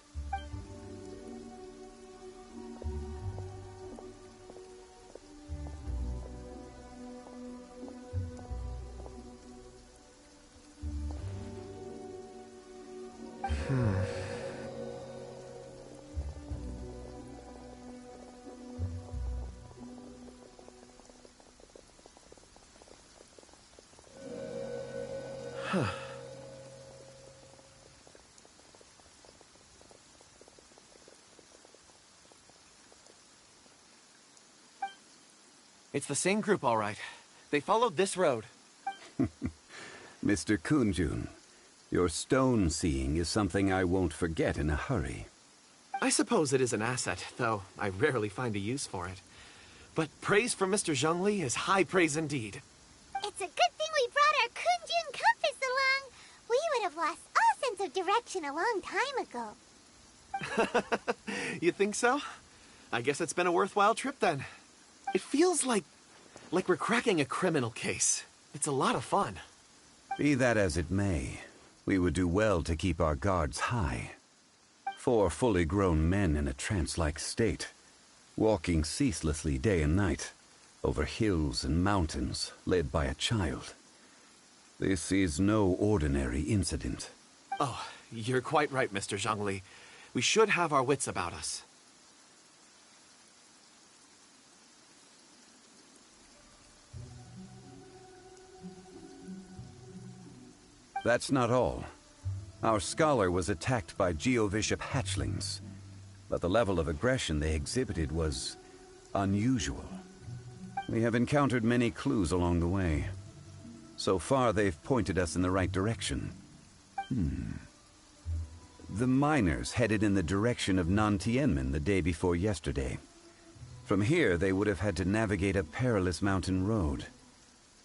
It's the same group, all right. They followed this road. Mr. Kunjun, your stone seeing is something I won't forget in a hurry. I suppose it is an asset, though I rarely find a use for it. But praise from Mr. Zhongli is high praise indeed. It's a good thing we brought our Kunjun compass along. We would have lost all sense of direction a long time ago. You think so? I guess it's been a worthwhile trip then. It feels like we're cracking a criminal case. It's a lot of fun. Be that as it may, we would do well to keep our guards high. 4 fully grown men in a trance-like state, walking ceaselessly day and night, over hills and mountains, led by a child. This is no ordinary incident. Oh, you're quite right, Mr. Zhongli. We should have our wits about us. That's not all. Our scholar was attacked by Geovishap hatchlings, but the level of aggression they exhibited was unusual. We have encountered many clues along the way. So far, they've pointed us in the right direction. The miners headed in the direction of Nantianmen the day before yesterday. From here, they would have had to navigate a perilous mountain road.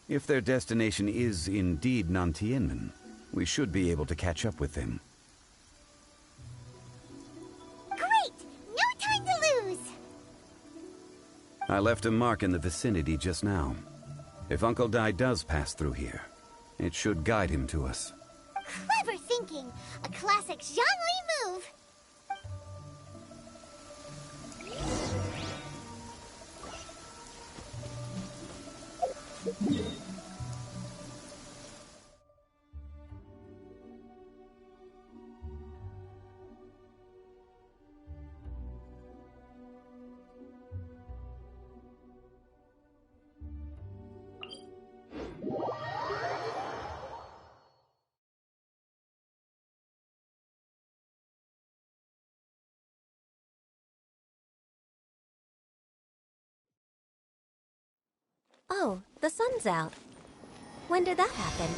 If their destination is indeed Nantianmen, we should be able to catch up with them. Great! No time to lose! I left a mark in the vicinity just now. If Uncle Dai does pass through here, it should guide him to us. Clever thinking! A classic Zhongli move! Oh, the sun's out. When did that happen?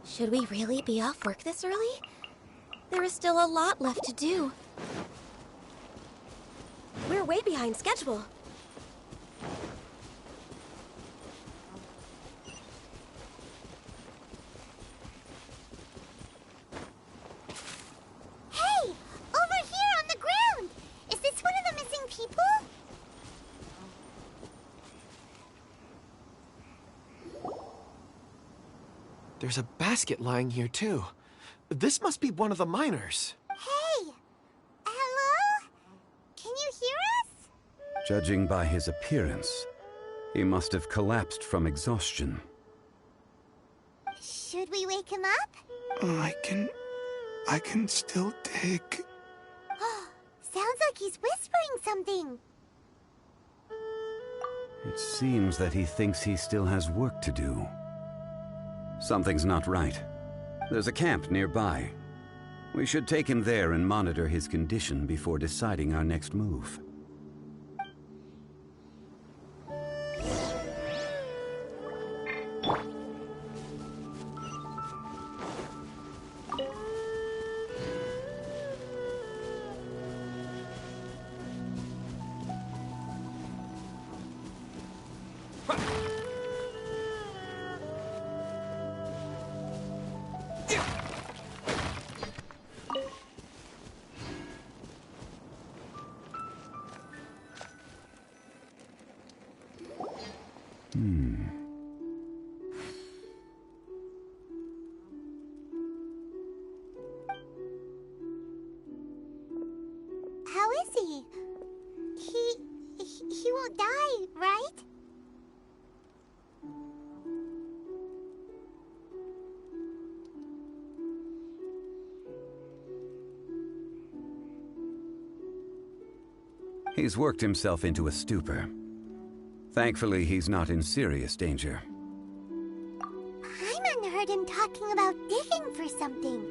Should we really be off work this early? There is still a lot left to do. We're way behind schedule. Hey! Over here on the ground! Is this one of the missing people? There's a basket lying here, too. This must be one of the miners. Hey! Hello? Can you hear us? Judging by his appearance, he must have collapsed from exhaustion. Should we wake him up? I can still dig. Sounds like he's whispering something. It seems that he thinks he still has work to do. Something's not right. There's a camp nearby. We should take him there and monitor his condition before deciding our next move. How is he? He won't die, right? He's worked himself into a stupor. Thankfully, he's not in serious danger. Paimon heard him talking about digging for something.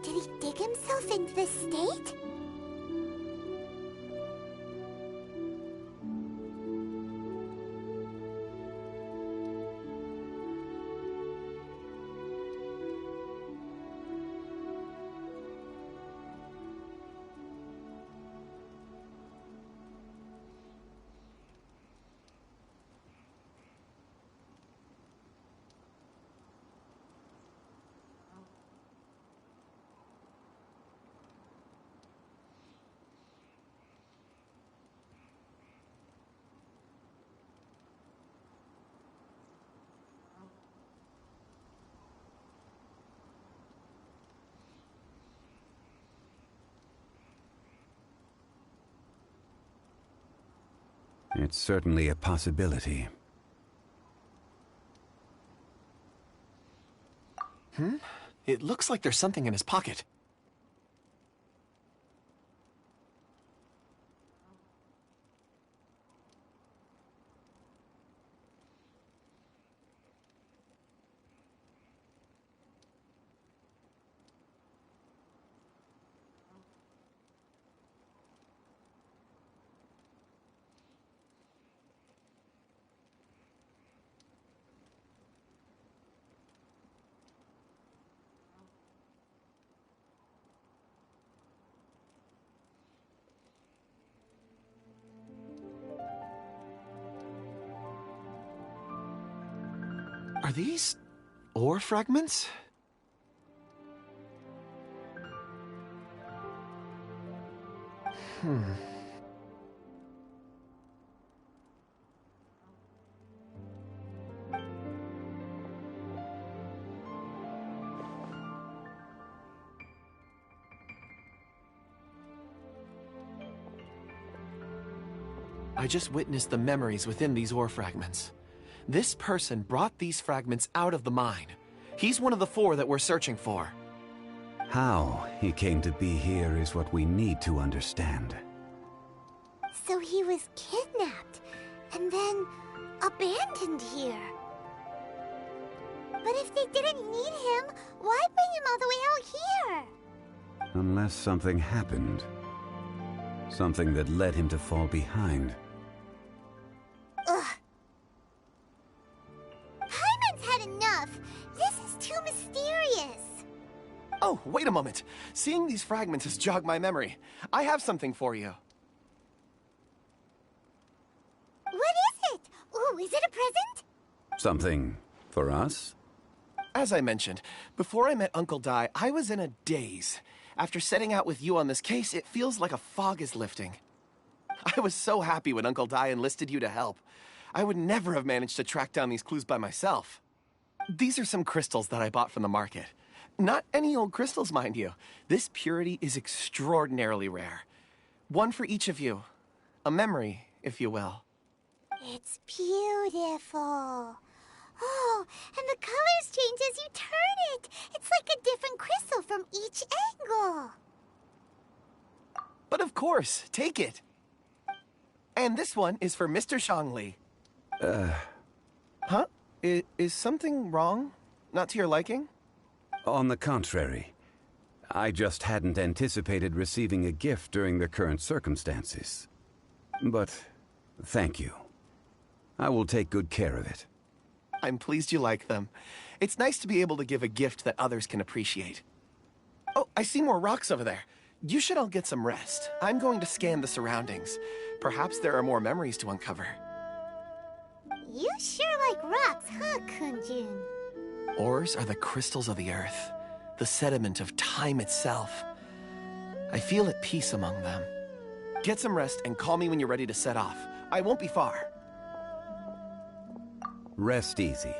Did he dig himself into this state? It's certainly a possibility. It looks like there's something in his pocket. Are these ore fragments? I just witnessed the memories within these ore fragments. This person brought these fragments out of the mine. He's one of the 4 that we're searching for. How he came to be here is what we need to understand. So he was kidnapped and then abandoned here. But if they didn't need him, why bring him all the way out here? Unless something happened. Something that led him to fall behind. Ugh. Paimon's had enough. This is too mysterious. Oh, wait a moment. Seeing these fragments has jogged my memory. I have something for you. What is it? Ooh, is it a present? Something for us? As I mentioned, before I met Uncle Dai, I was in a daze. After setting out with you on this case, it feels like a fog is lifting. I was so happy when Uncle Dai enlisted you to help. I would never have managed to track down these clues by myself. These are some crystals that I bought from the market. Not any old crystals, mind you. This purity is extraordinarily rare. One for each of you. A memory, if you will. It's beautiful. Oh, and the colors change as you turn it. It's like a different crystal from each angle. But of course, take it. And this one is for Mr. Zhongli. Huh? Is something wrong? Not to your liking? On the contrary. I just hadn't anticipated receiving a gift during the current circumstances. But thank you. I will take good care of it. I'm pleased you like them. It's nice to be able to give a gift that others can appreciate. Oh, I see more rocks over there. You should all get some rest. I'm going to scan the surroundings. Perhaps there are more memories to uncover. You sure like rocks, huh, Kunjun? Ores are the crystals of the earth, the sediment of time itself. I feel at peace among them. Get some rest and call me when you're ready to set off. I won't be far. Rest easy.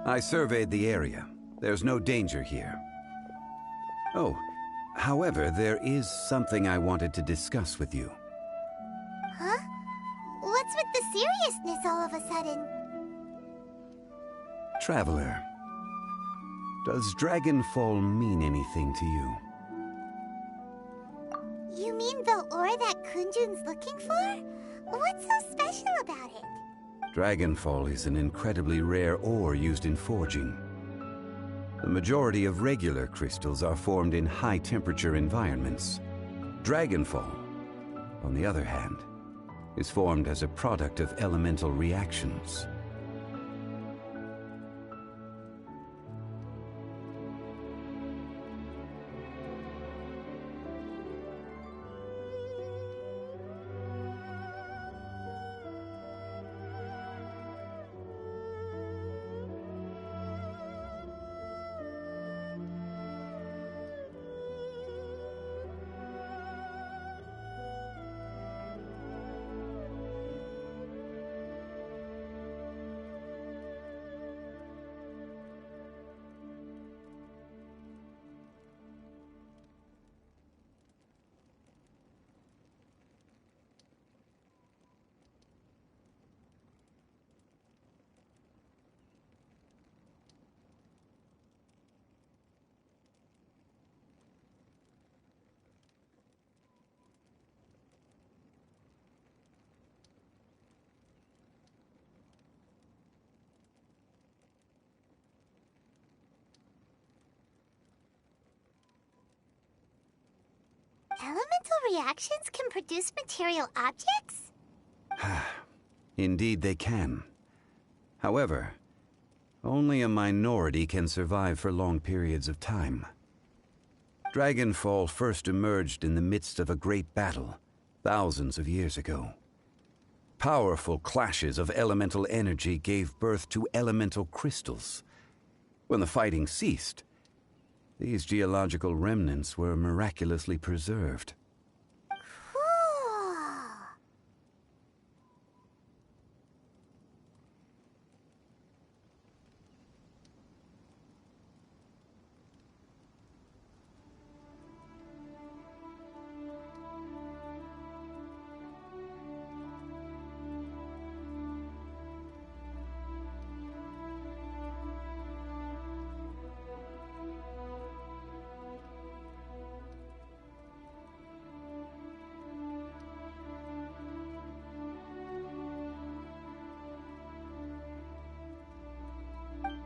I surveyed the area. There's no danger here. Oh, however, there is something I wanted to discuss with you. Huh? What's with the seriousness all of a sudden? Traveler, does Dragonfall mean anything to you? You mean the ore that Kunjun's looking for? What's so special about it? Dragonfall is an incredibly rare ore used in forging. The majority of regular crystals are formed in high-temperature environments. Dragonfall, on the other hand, is formed as a product of elemental reactions. Elemental reactions can produce material objects? Indeed they can. However, only a minority can survive for long periods of time. Dragonfall first emerged in the midst of a great battle, thousands of years ago. Powerful clashes of elemental energy gave birth to elemental crystals, When the fighting ceased, these geological remnants were miraculously preserved.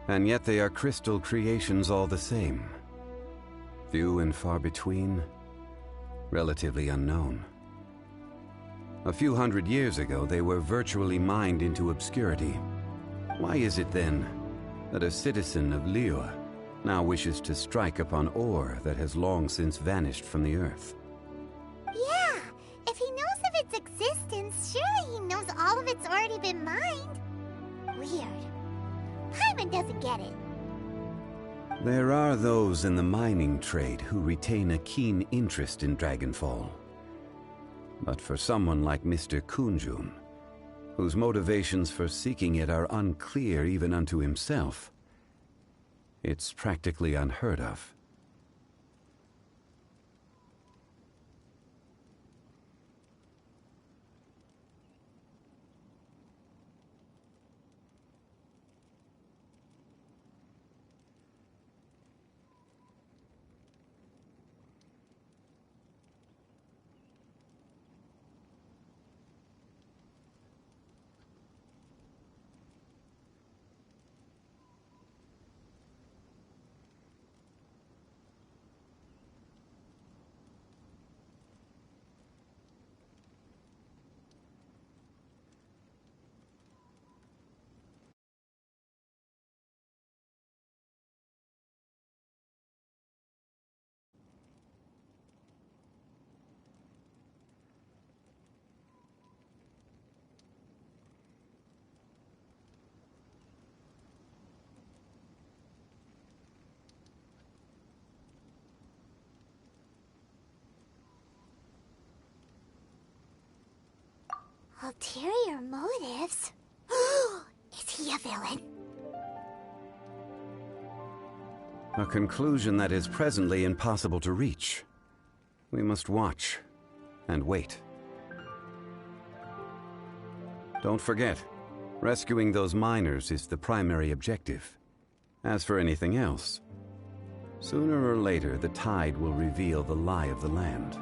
And yet they are crystal creations all the same. Few and far between, relatively unknown. A few hundred years ago, they were virtually mined into obscurity. Why is it then that a citizen of Liyue now wishes to strike upon ore that has long since vanished from the earth? Yeah, if he knows of its existence, surely he knows all of it's already been mined. Weird. Paimon doesn't get it. There are those in the mining trade who retain a keen interest in Dragonfall. But for someone like Mr. Kunjun, whose motivations for seeking it are unclear even unto himself, it's practically unheard of. Ulterior motives? Is he a villain? A conclusion that is presently impossible to reach. We must watch and wait. Don't forget, rescuing those miners is the primary objective. As for anything else, sooner or later the tide will reveal the lie of the land.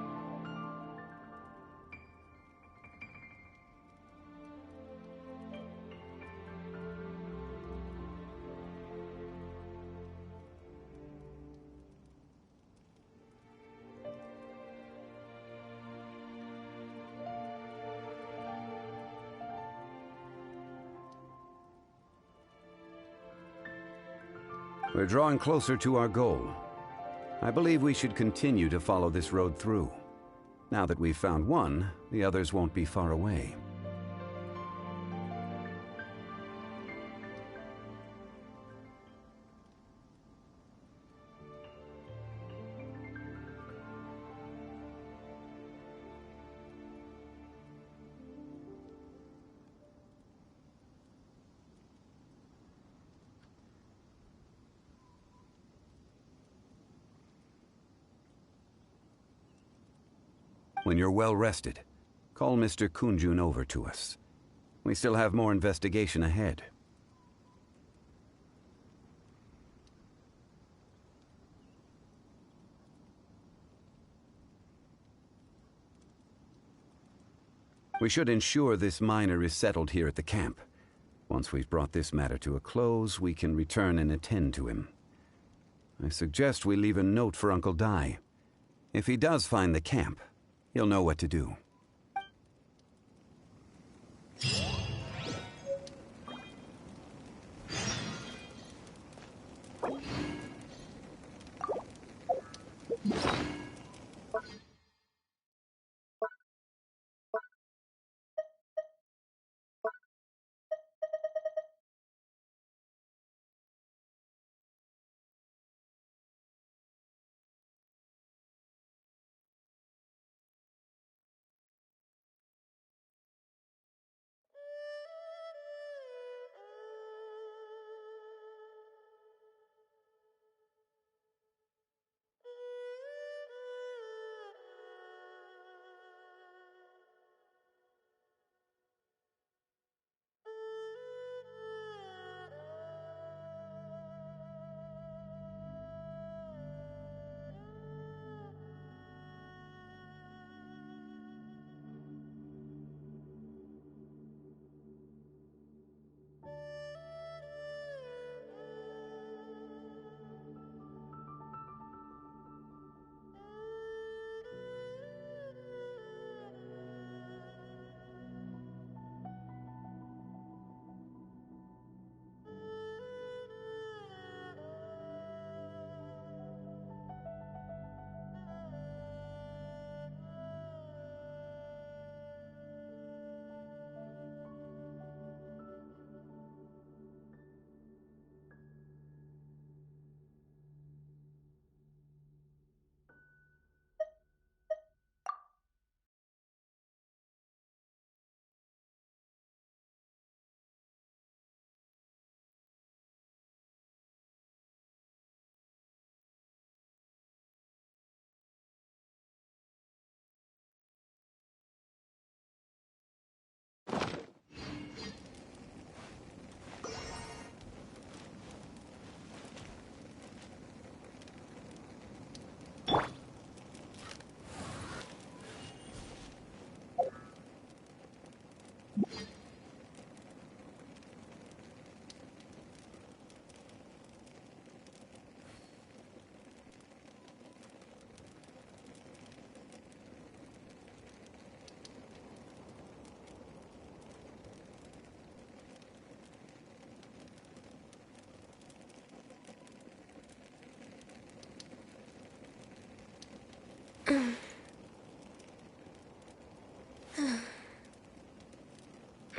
We're drawing closer to our goal. I believe we should continue to follow this road through. Now that we've found one, the others won't be far away. When you're well rested, call Mr. Kunjun over to us. We still have more investigation ahead. We should ensure this miner is settled here at the camp. Once we've brought this matter to a close, we can return and attend to him. I suggest we leave a note for Uncle Dai. If he does find the camp, he'll know what to do.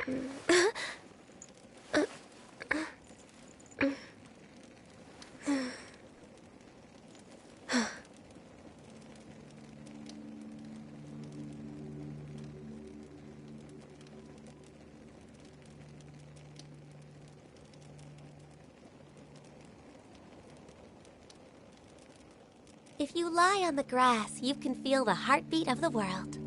If you lie on the grass, you can feel the heartbeat of the world.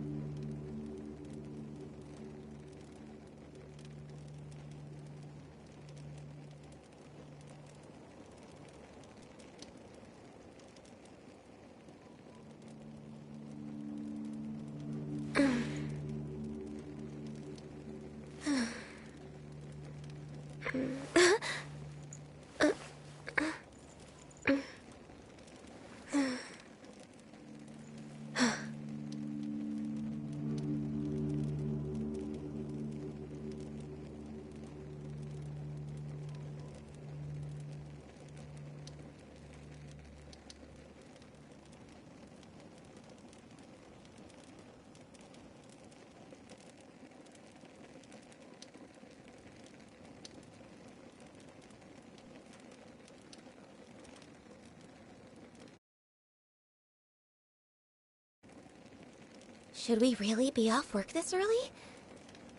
Should we really be off work this early?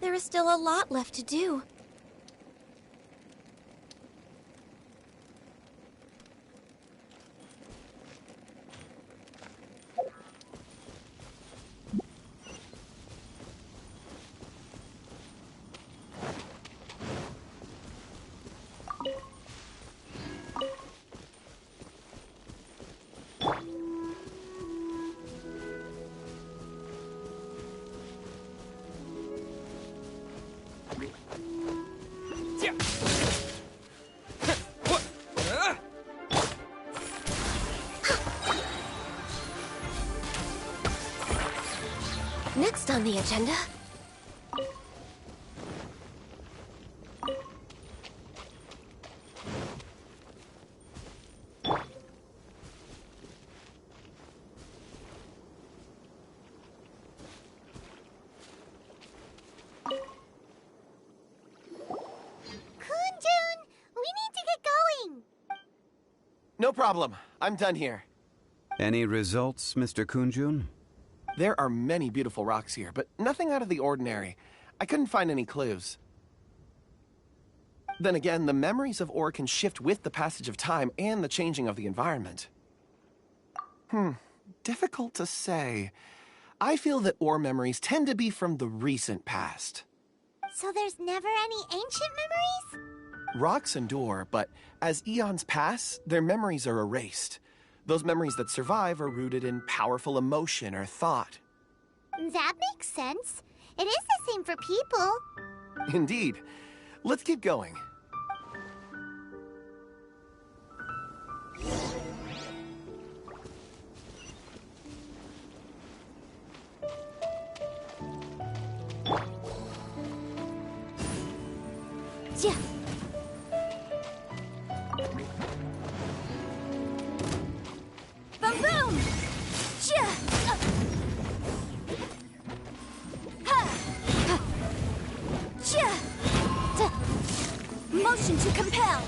There is still a lot left to do. Next on the agenda... No problem. I'm done here. Any results, Mr. Kunjun? There are many beautiful rocks here, but nothing out of the ordinary. I couldn't find any clues. Then again, the memories of ore can shift with the passage of time and the changing of the environment. Difficult to say. I feel that ore memories tend to be from the recent past. So there's never any ancient memories? Rocks endure, but as eons pass, their memories are erased. Those memories that survive are rooted in powerful emotion or thought. That makes sense. It is the same for people. Indeed. Let's keep going. Yeah. Boom boom! Yeah. Yeah. Motion to compel.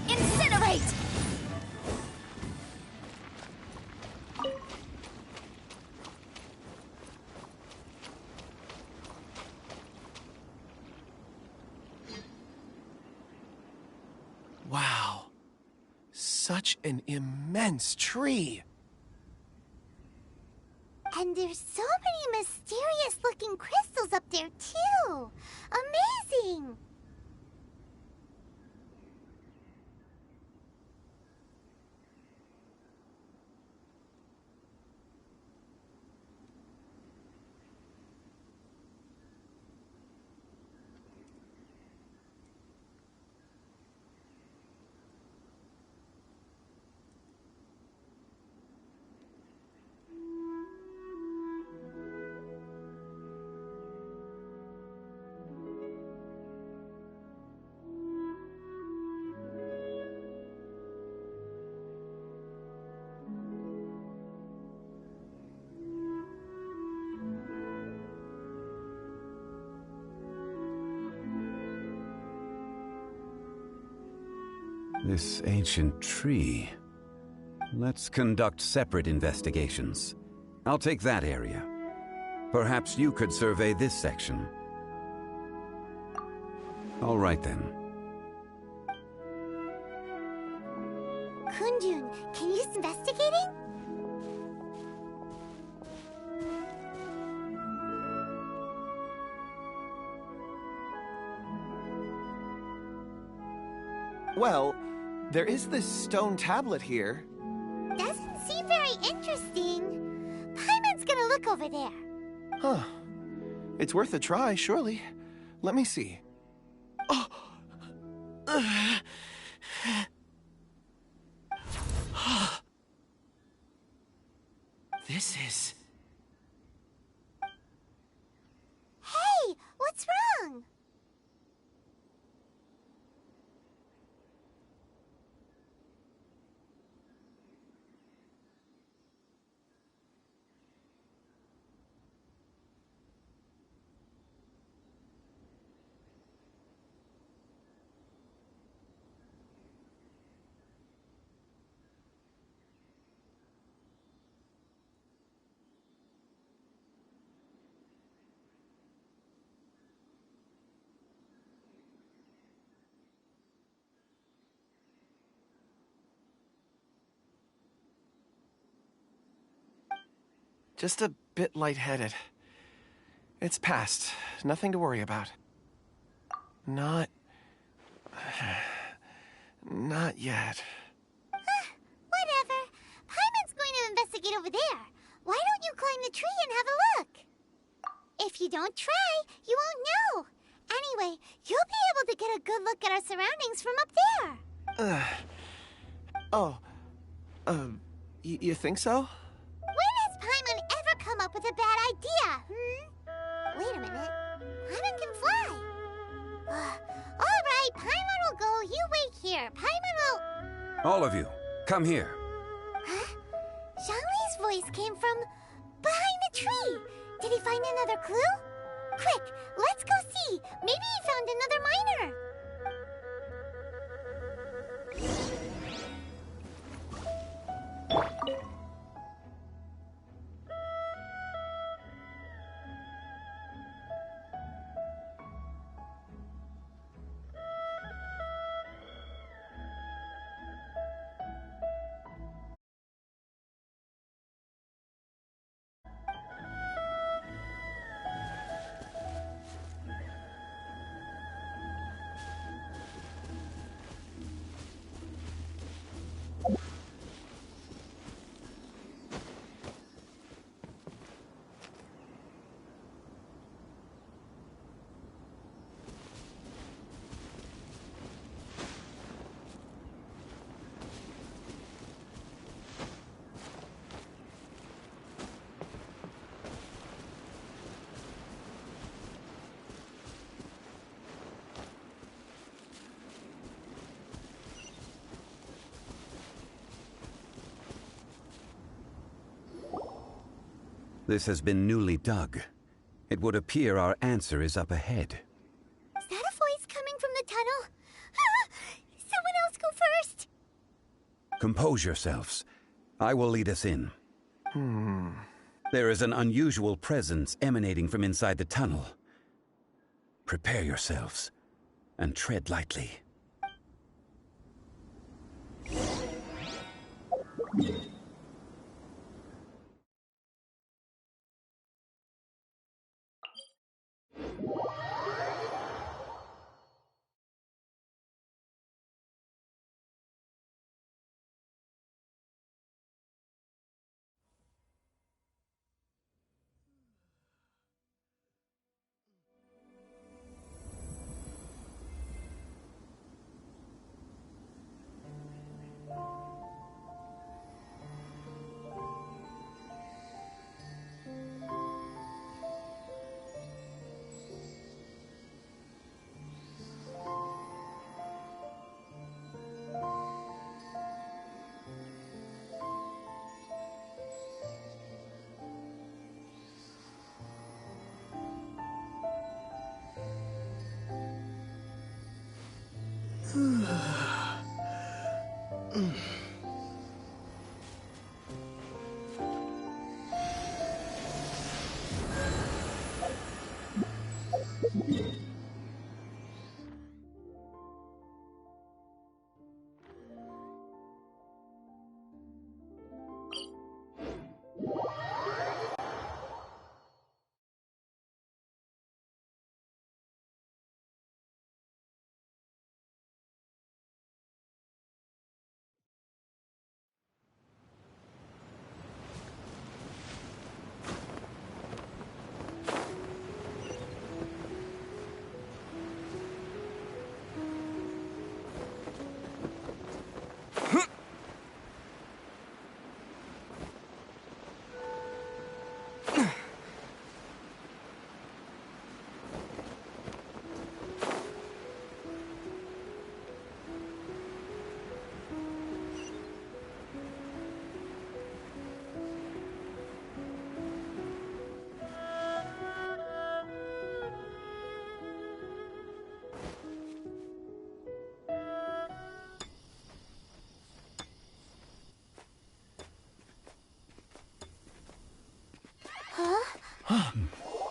Incinerate. Wow. Such an immense tree. And there's so many mysterious-looking crystals up there, too. Amazing! This ancient tree. Let's conduct separate investigations. I'll take that area. Perhaps you could survey this section. All right then. Kunjun, can you use investigating? Well, there is this stone tablet here. Doesn't seem very interesting. Paimon's gonna look over there. Huh. It's worth a try, surely. Let me see. Oh! This is... Hey, what's wrong? just a bit lightheaded. It's past. Nothing to worry about. Not yet. Whatever. Paimon's going to investigate over there. Why don't you climb the tree and have a look? If you don't try, you won't know. Anyway, you'll be able to get a good look at our surroundings from up there. You think so? When has Paimon ever come up with a bad idea, Wait a minute. Paimon can fly. All right, Paimon will go. You wait here. Paimon will... All of you, come here. Huh? Zhongli's voice came from behind the tree. Did he find another clue? Quick, let's go see. Maybe he found another miner. This has been newly dug. It would appear our answer is up ahead. Is that a voice coming from the tunnel? Someone else go first. Compose yourselves. I will lead us in. There is an unusual presence emanating from inside the tunnel. Prepare yourselves and tread lightly.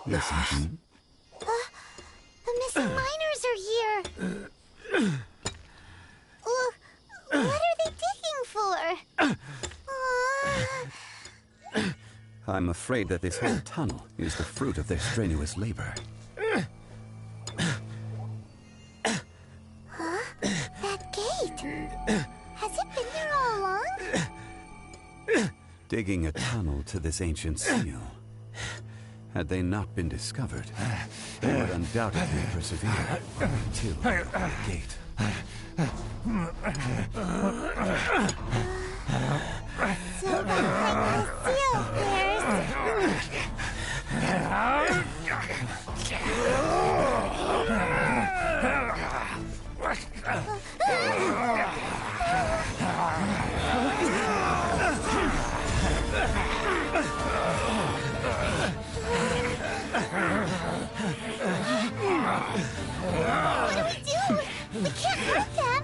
Listen. The missing miners are here. What are they digging for? I'm afraid that this whole tunnel is the fruit of their strenuous labor. Huh? That gate. Has it been there all along? Digging a tunnel to this ancient seal. Had they not been discovered, they would undoubtedly persevere until the gate. So that's like the seal What do we do? We can't hurt them.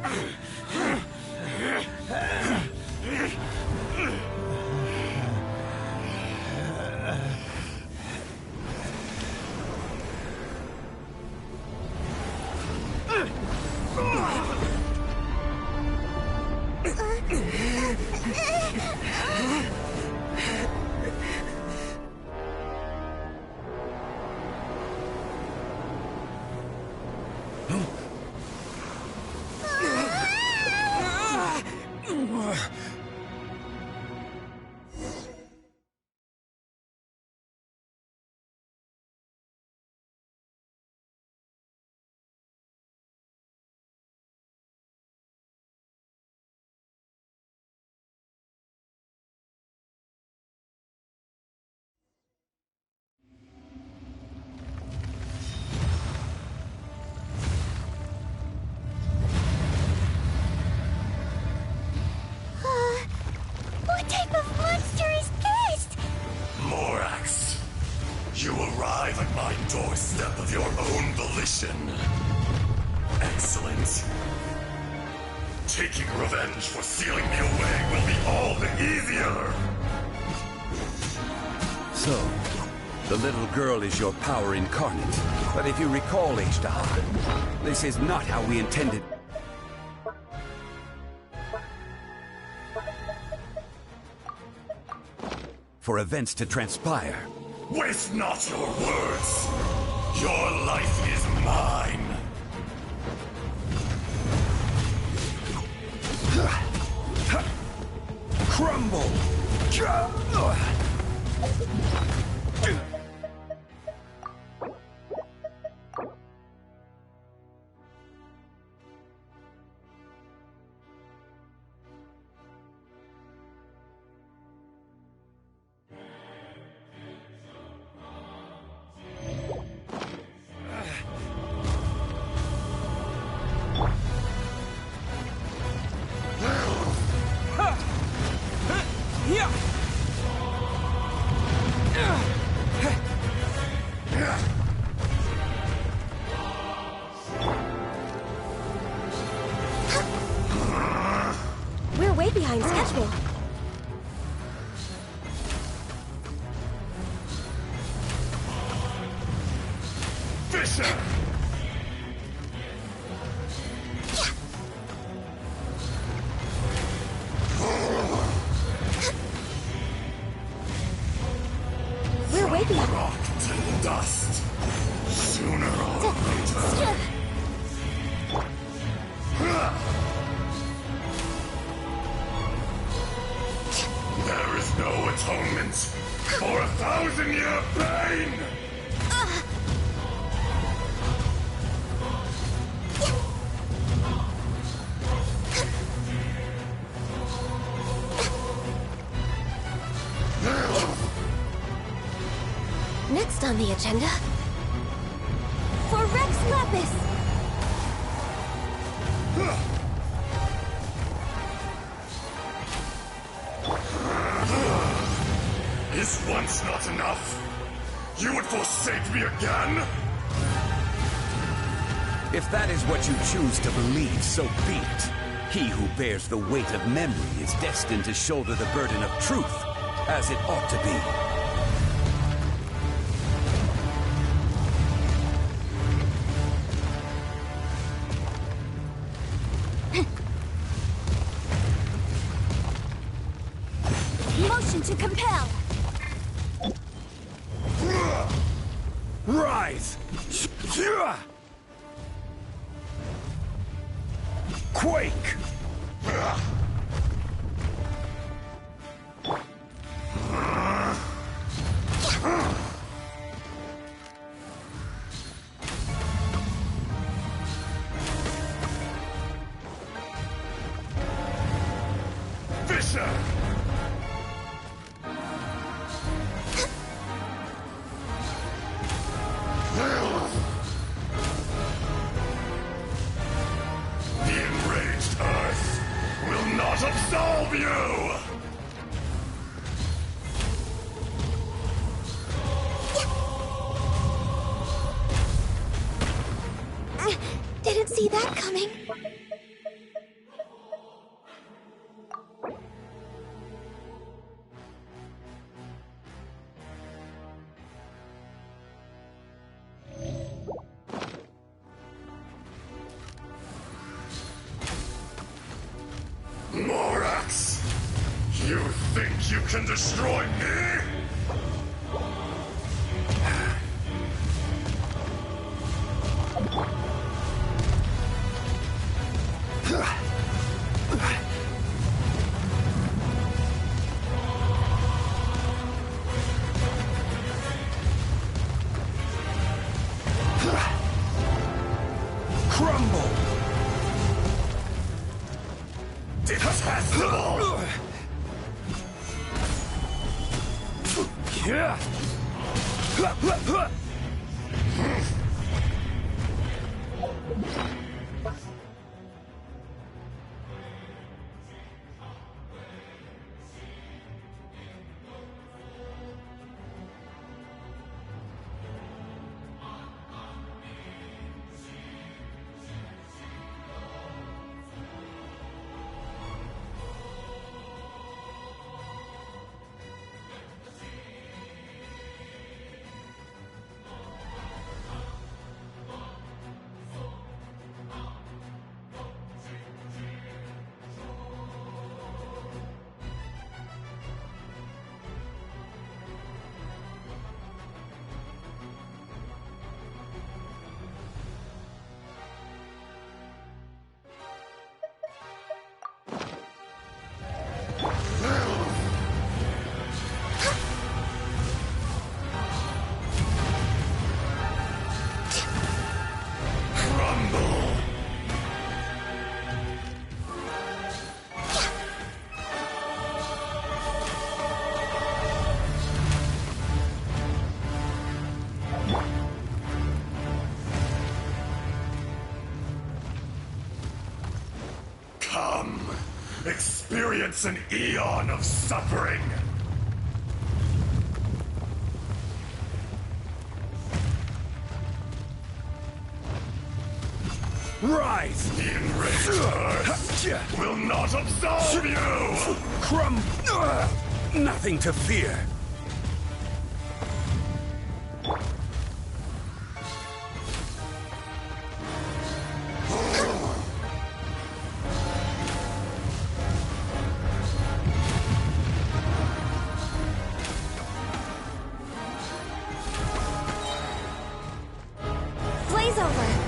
What type of monster is this? Morax, you arrive at my doorstep of your own volition. Excellent. Taking revenge for sealing me away will be all the easier. So, the little girl is your power incarnate. But if you recall, H-Dahar, this is not how we intended. For events to transpire. Waste not your words. Your life is mine. Crumble! behind schedule. Fisher! We're way behind. Rock to dust. Sooner or later. There is no atonement for 1,000-year pain! Next on the agenda... For Rex Lapis! Is once not enough? You would forsake me again? If that is what you choose to believe, so be it. He who bears the weight of memory is destined to shoulder the burden of truth, as it ought to be. Motion to compel! Rise! Quake! Fisher! The enraged Earth will not absolve you! Didn't see that coming. Morax! You think you can destroy me? Crumble! Detestable! Yeah. Come, experience an eon of suffering. Rise! The enraged earth will not absolve you! Nothing to fear. Blaze over.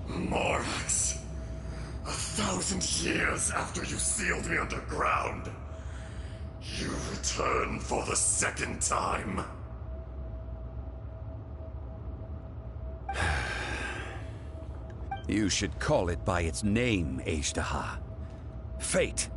Morax, 1,000 years after you sealed me underground, you return for the second time. You should call it by its name, Ashtaha. Fate.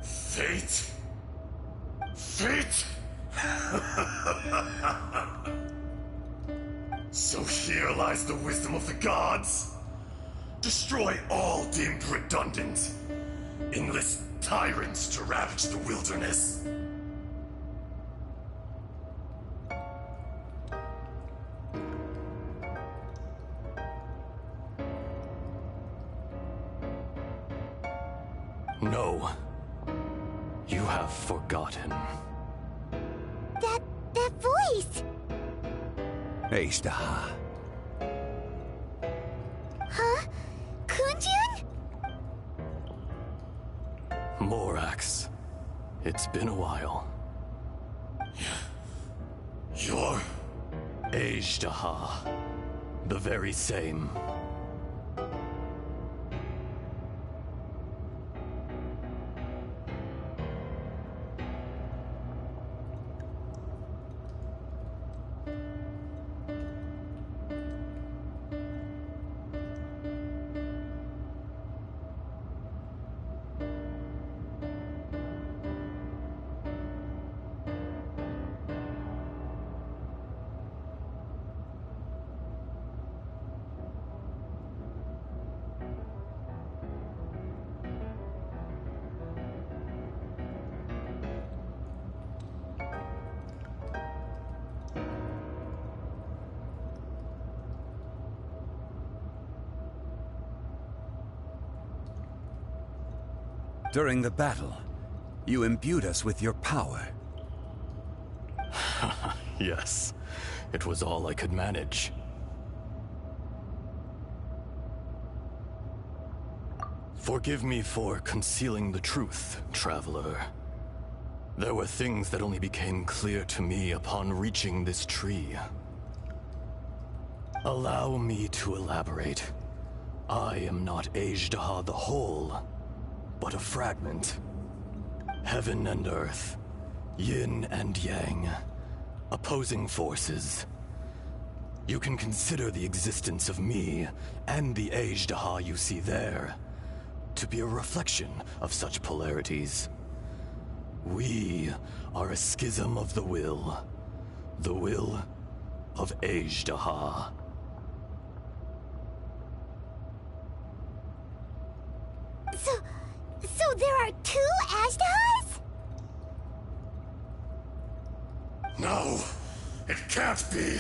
Fate? Fate? So here lies the wisdom of the gods. Destroy all deemed redundant. Enlist tyrants to ravage the wilderness. No. You have forgotten. That voice! Ashtaha. Huh? Kunjun? Morax. It's been a while. You're... Ashtaha. The very same. During the battle, you imbued us with your power. Yes, it was all I could manage. Forgive me for concealing the truth, traveler. There were things that only became clear to me upon reaching this tree. Allow me to elaborate. I am not Azhdaha the whole, but a fragment. Heaven and earth, yin and yang, opposing forces. You can consider the existence of me and the Azhdaha you see there to be a reflection of such polarities. We are a schism of the will of Azhdaha. So there are two Ajdahas? No, it can't be.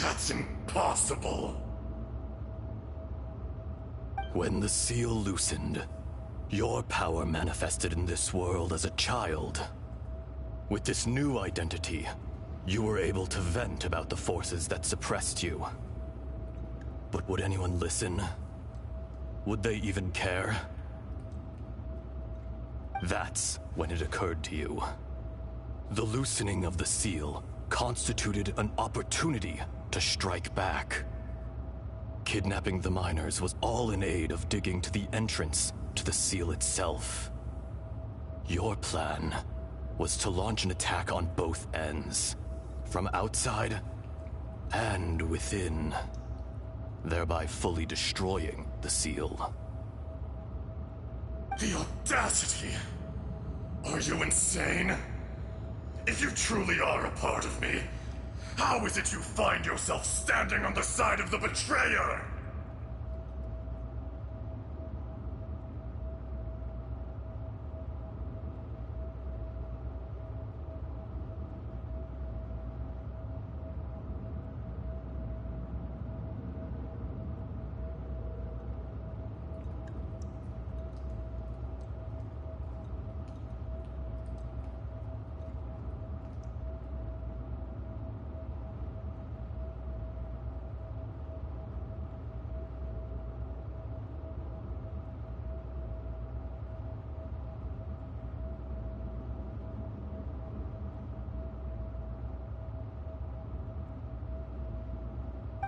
That's impossible. When the seal loosened, your power manifested in this world as a child. With this new identity, you were able to vent about the forces that suppressed you. But would anyone listen? Would they even care? That's when it occurred to you. The loosening of the seal constituted an opportunity to strike back. Kidnapping the miners was all in aid of digging to the entrance to the seal itself. Your plan was to launch an attack on both ends, from outside and within, thereby fully destroying the seal. The audacity! Are you insane? If you truly are a part of me, how is it you find yourself standing on the side of the betrayer?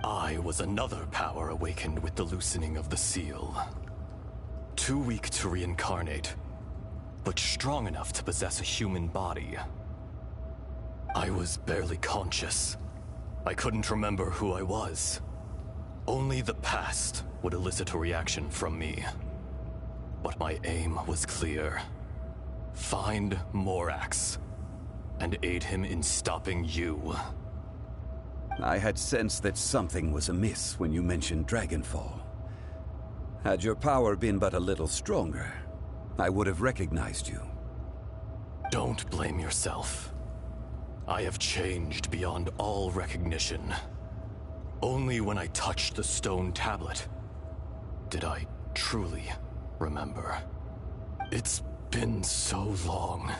I was another power awakened with the loosening of the seal. Too weak to reincarnate, but strong enough to possess a human body. I was barely conscious. I couldn't remember who I was. Only the past would elicit a reaction from me. But my aim was clear. Find Morax, and aid him in stopping you. I had sensed that something was amiss when you mentioned Dragonfall. Had your power been but a little stronger, I would have recognized you. Don't blame yourself. I have changed beyond all recognition. Only when I touched the stone tablet did I truly remember. It's been so long.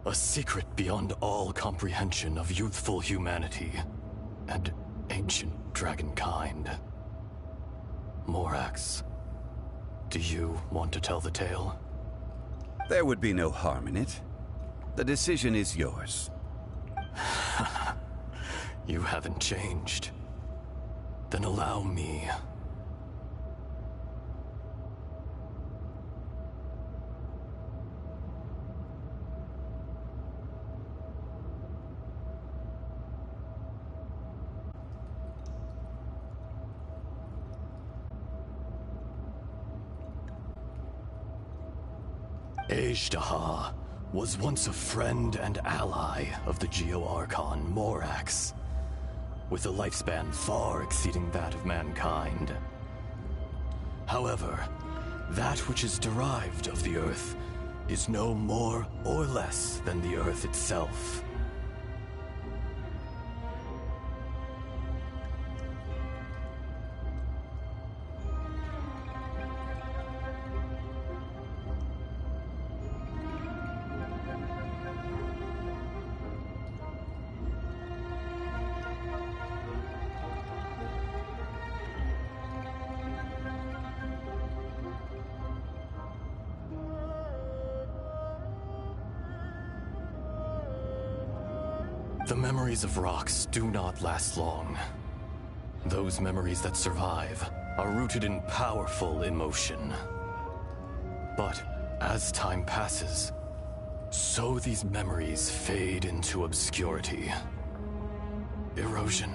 A secret beyond all comprehension of youthful humanity and ancient dragonkind. Morax, do you want to tell the tale? There would be no harm in it. The decision is yours. You haven't changed. Then allow me. Azhdaha was once a friend and ally of the Geo-Archon Morax, with a lifespan far exceeding that of mankind. However, that which is derived of the Earth is no more or less than the Earth itself. The memories of rocks do not last long. Those memories that survive are rooted in powerful emotion. But as time passes, so these memories fade into obscurity. Erosion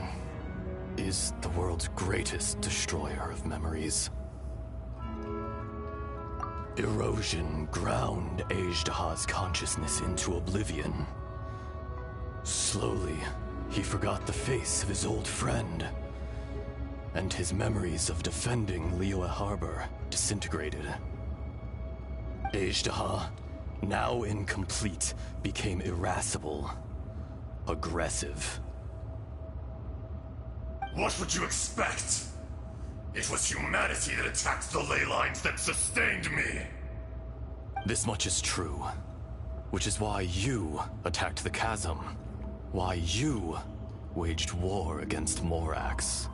is the world's greatest destroyer of memories. Erosion ground Ajdaha's consciousness into oblivion. Slowly, he forgot the face of his old friend, and his memories of defending Liyue Harbor disintegrated. Ajdaha, now incomplete, became irascible, aggressive. What would you expect? It was humanity that attacked the ley lines that sustained me. This much is true, which is why you attacked the chasm, why you waged war against Morax.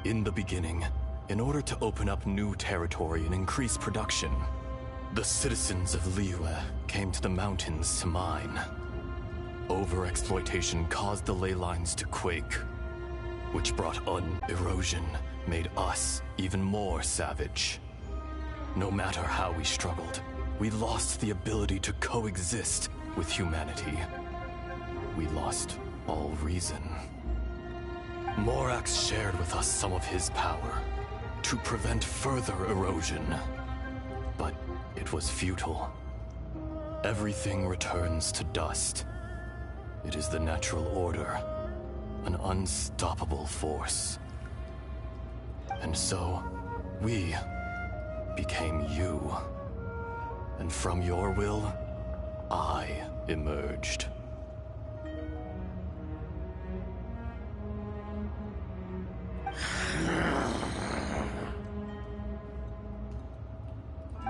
In the beginning, in order to open up new territory and increase production, the citizens of Liyue came to the mountains to mine. Overexploitation caused the ley lines to quake, which brought on erosion, made us even more savage. No matter how we struggled, we lost the ability to coexist with humanity. We lost all reason. Morax shared with us some of his power to prevent further erosion, but it was futile. Everything returns to dust. It is the natural order, an unstoppable force. And so, we became you. And from your will, I emerged.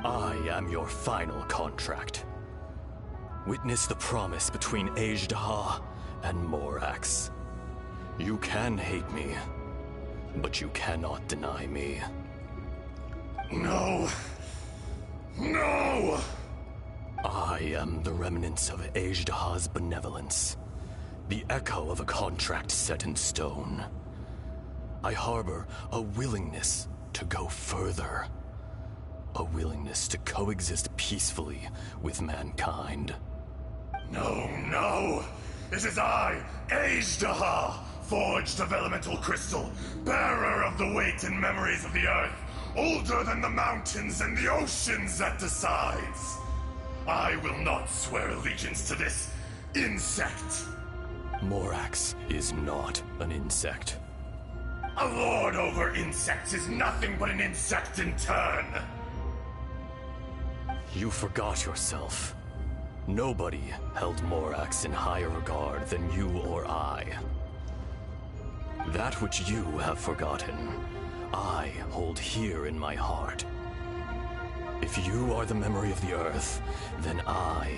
I am your final contract. Witness the promise between Ajdaha and Morax. You can hate me, but you cannot deny me. No! No! I am the remnants of Ajdaha's benevolence, the echo of a contract set in stone. I harbor a willingness to go further, a willingness to coexist peacefully with mankind. No, no! It is I, Ajdaha, forged of elemental crystal, bearer of the weight and memories of the earth, older than the mountains and the oceans that decides. I will not swear allegiance to this insect. Morax is not an insect. A lord over insects is nothing but an insect in turn. You forgot yourself. Nobody held Morax in higher regard than you or I. That which you have forgotten, I hold here in my heart. If you are the memory of the Earth, then I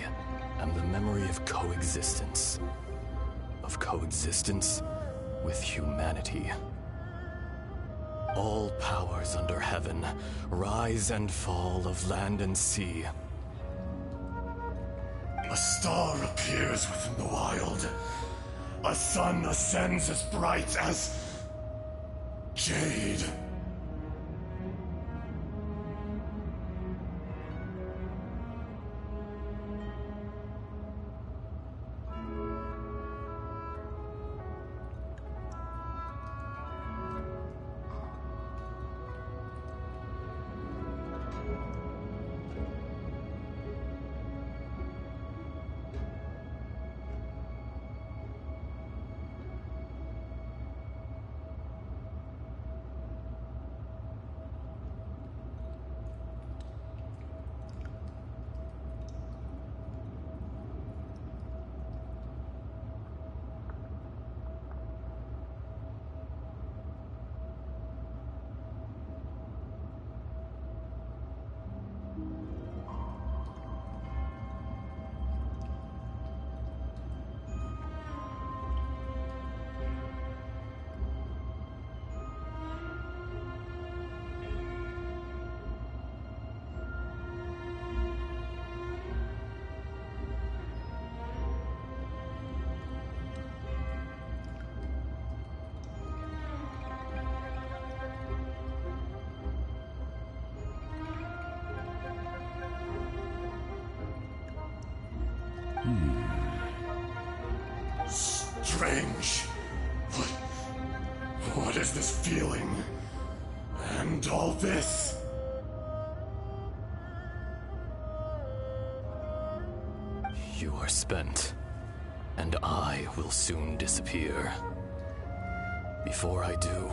am the memory of coexistence. Of coexistence with humanity. All powers under heaven, rise and fall of land and sea. A star appears within the wild. A sun ascends as bright as jade. Strange. What is this feeling? And all this? You are spent, and I will soon disappear. Before I do,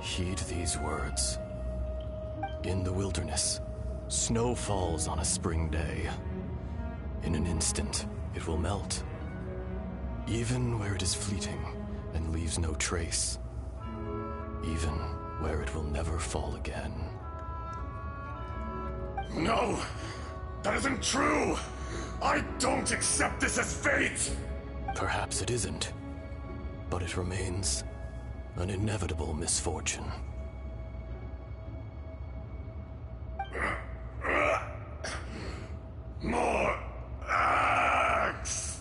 heed these words. In the wilderness, snow falls on a spring day. In an instant, it will melt. Even where it is fleeting and leaves no trace. Even where it will never fall again. No! That isn't true! I don't accept this as fate! Perhaps it isn't, but it remains an inevitable misfortune. More axe!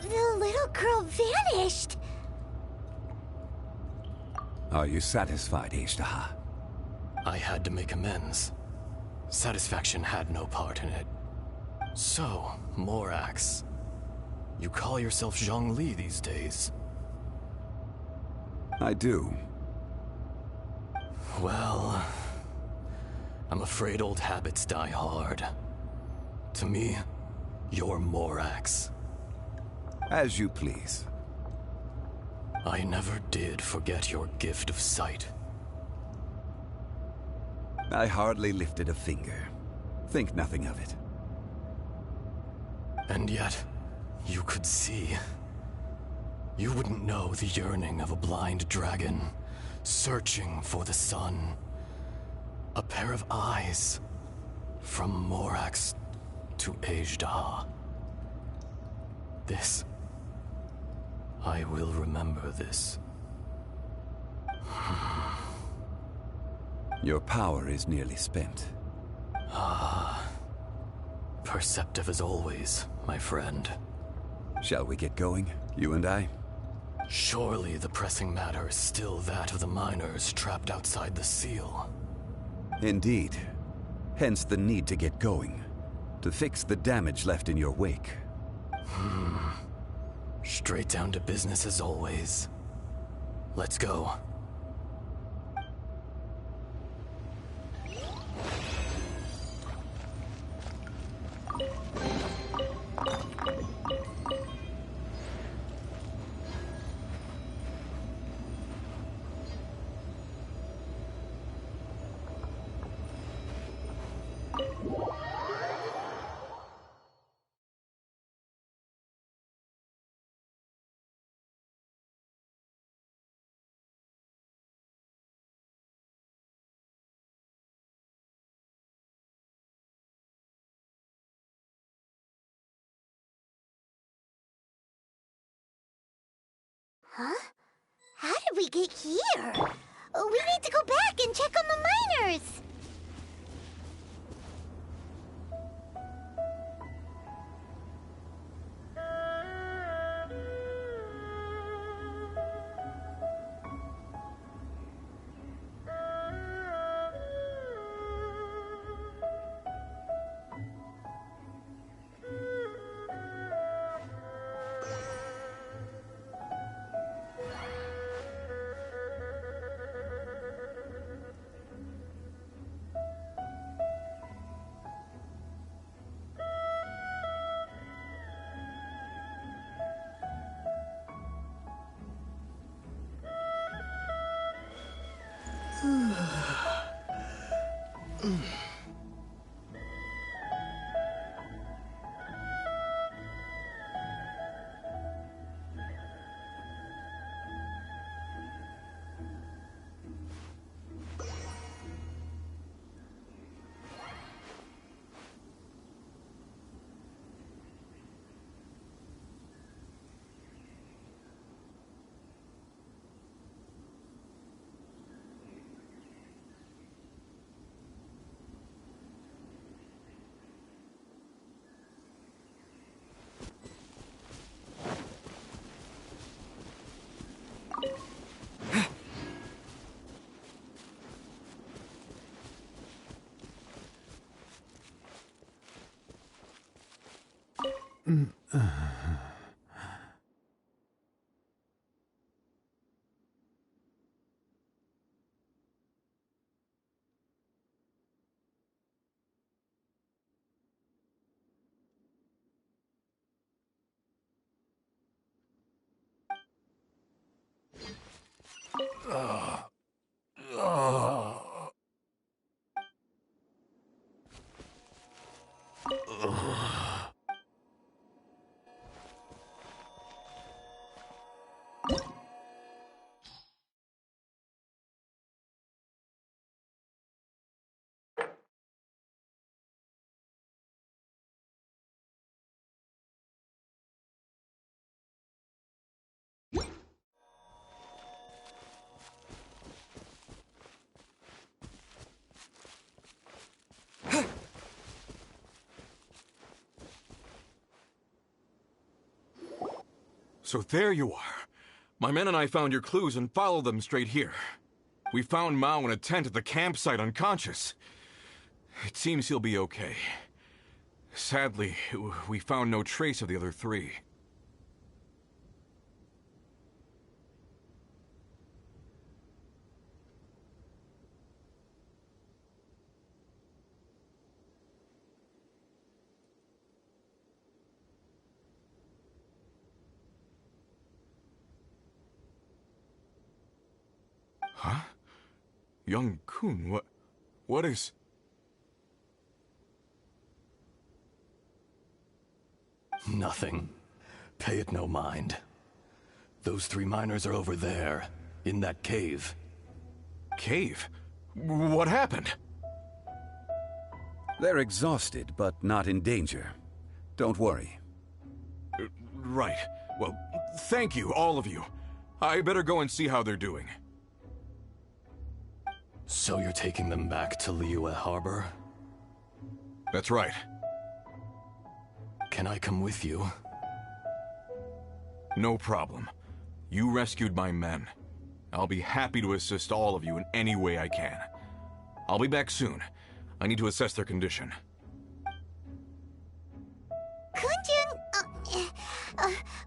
The little girl vanished! Are you satisfied, Ishtaha? I had to make amends. Satisfaction had no part in it. So, Morax, you call yourself Zhongli these days? I do. Well, I'm afraid old habits die hard. To me, you're Morax. As you please. I never did forget your gift of sight. I hardly lifted a finger. Think nothing of it. And yet, you could see. You wouldn't know the yearning of a blind dragon, searching for the sun. A pair of eyes, from Morax to Ejdah. This. I will remember this. Your power is nearly spent. Perceptive as always, my friend. Shall we get going, you and I? Surely the pressing matter is still that of the miners trapped outside the seal. Indeed. Hence the need to get going. To fix the damage left in your wake. Straight down to business as always. Let's go. Huh? How did we get here? We need to go back and check on the miners! So there you are. My men and I found your clues and followed them straight here. We found Mao in a tent at the campsite unconscious. It seems he'll be okay. Sadly, we found no trace of the other three. Huh? Young Kun, what is... Nothing. Pay it no mind. Those three miners are over there, in that cave. Cave? What happened? They're exhausted, but not in danger. Don't worry. Right. Well, thank you, all of you. I better go and see how they're doing. So you're taking them back to Liyue Harbor? That's right. Can I come with you? No problem. You rescued my men. I'll be happy to assist all of you in any way I can. I'll be back soon. I need to assess their condition. Kunjun,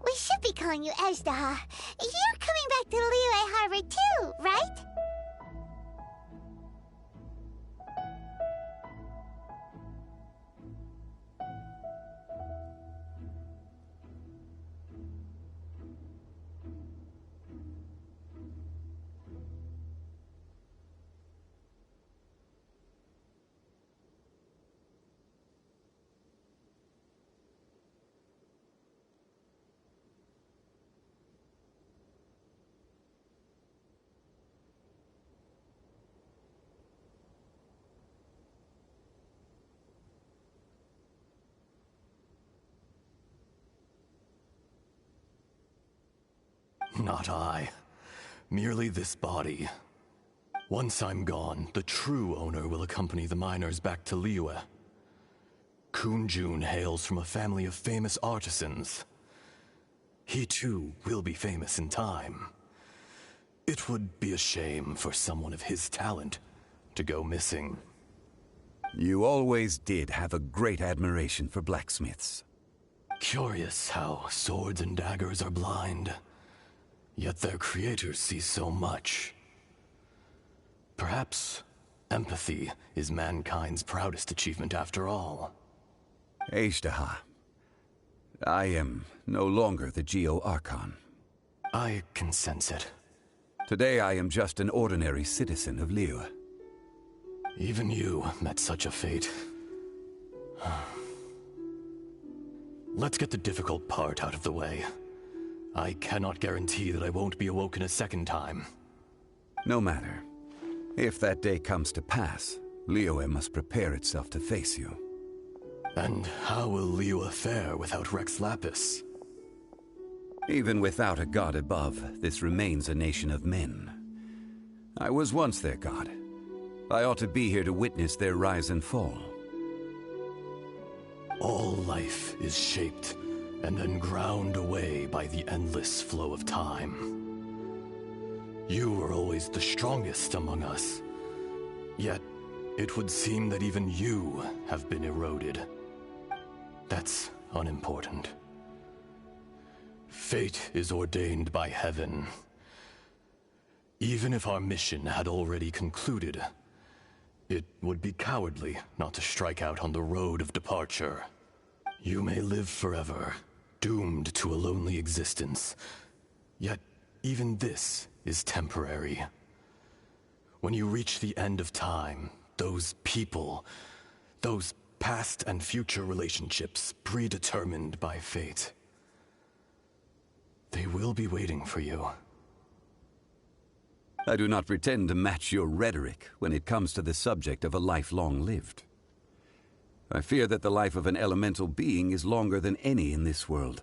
we should be calling you Ezdaha. You're coming back to Liyue Harbor too, right? Not I. Merely this body. Once I'm gone, the true owner will accompany the miners back to Liyue. Kunjun hails from a family of famous artisans. He too will be famous in time. It would be a shame for someone of his talent to go missing. You always did have a great admiration for blacksmiths. Curious how swords and daggers are blind. Yet their creators see so much. Perhaps empathy is mankind's proudest achievement after all. Ezdaha, I am no longer the Geo-Archon. I can sense it. Today I am just an ordinary citizen of Liyue. Even you met such a fate. Let's get the difficult part out of the way. I cannot guarantee that I won't be awoken a second time. No matter. If that day comes to pass, Liyue must prepare itself to face you. And how will Liyue fare without Rex Lapis? Even without a god above, this remains a nation of men. I was once their god. I ought to be here to witness their rise and fall. All life is shaped and then ground away by the endless flow of time. You were always the strongest among us. Yet, it would seem that even you have been eroded. That's unimportant. Fate is ordained by heaven. Even if our mission had already concluded, it would be cowardly not to strike out on the road of departure. You may live forever, doomed to a lonely existence. Yet, even this is temporary. When you reach the end of time, those people, those past and future relationships predetermined by fate, they will be waiting for you. I do not pretend to match your rhetoric when it comes to the subject of a life long lived. I fear that the life of an elemental being is longer than any in this world.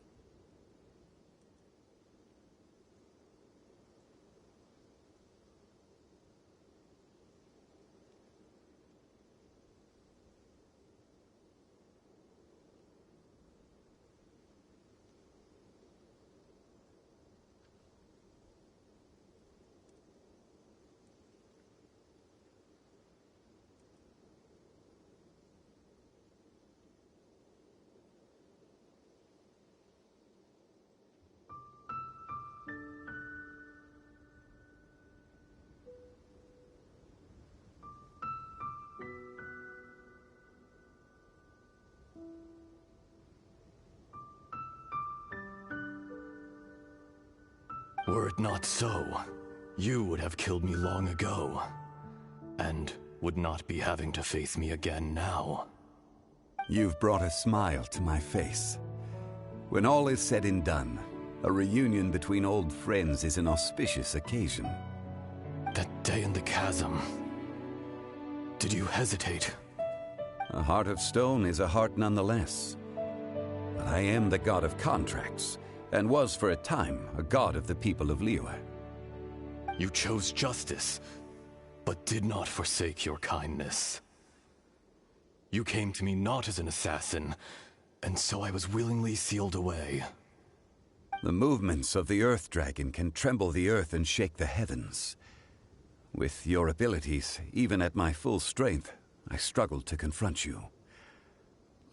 Were it not so, you would have killed me long ago, and would not be having to face me again now. You've brought a smile to my face. When all is said and done, a reunion between old friends is an auspicious occasion. That day in the chasm, did you hesitate? A heart of stone is a heart nonetheless. But I am the god of contracts, and was for a time a god of the people of Liyue. You chose justice, but did not forsake your kindness. You came to me not as an assassin, and so I was willingly sealed away. The movements of the Earth Dragon can tremble the earth and shake the heavens. With your abilities, even at my full strength, I struggled to confront you,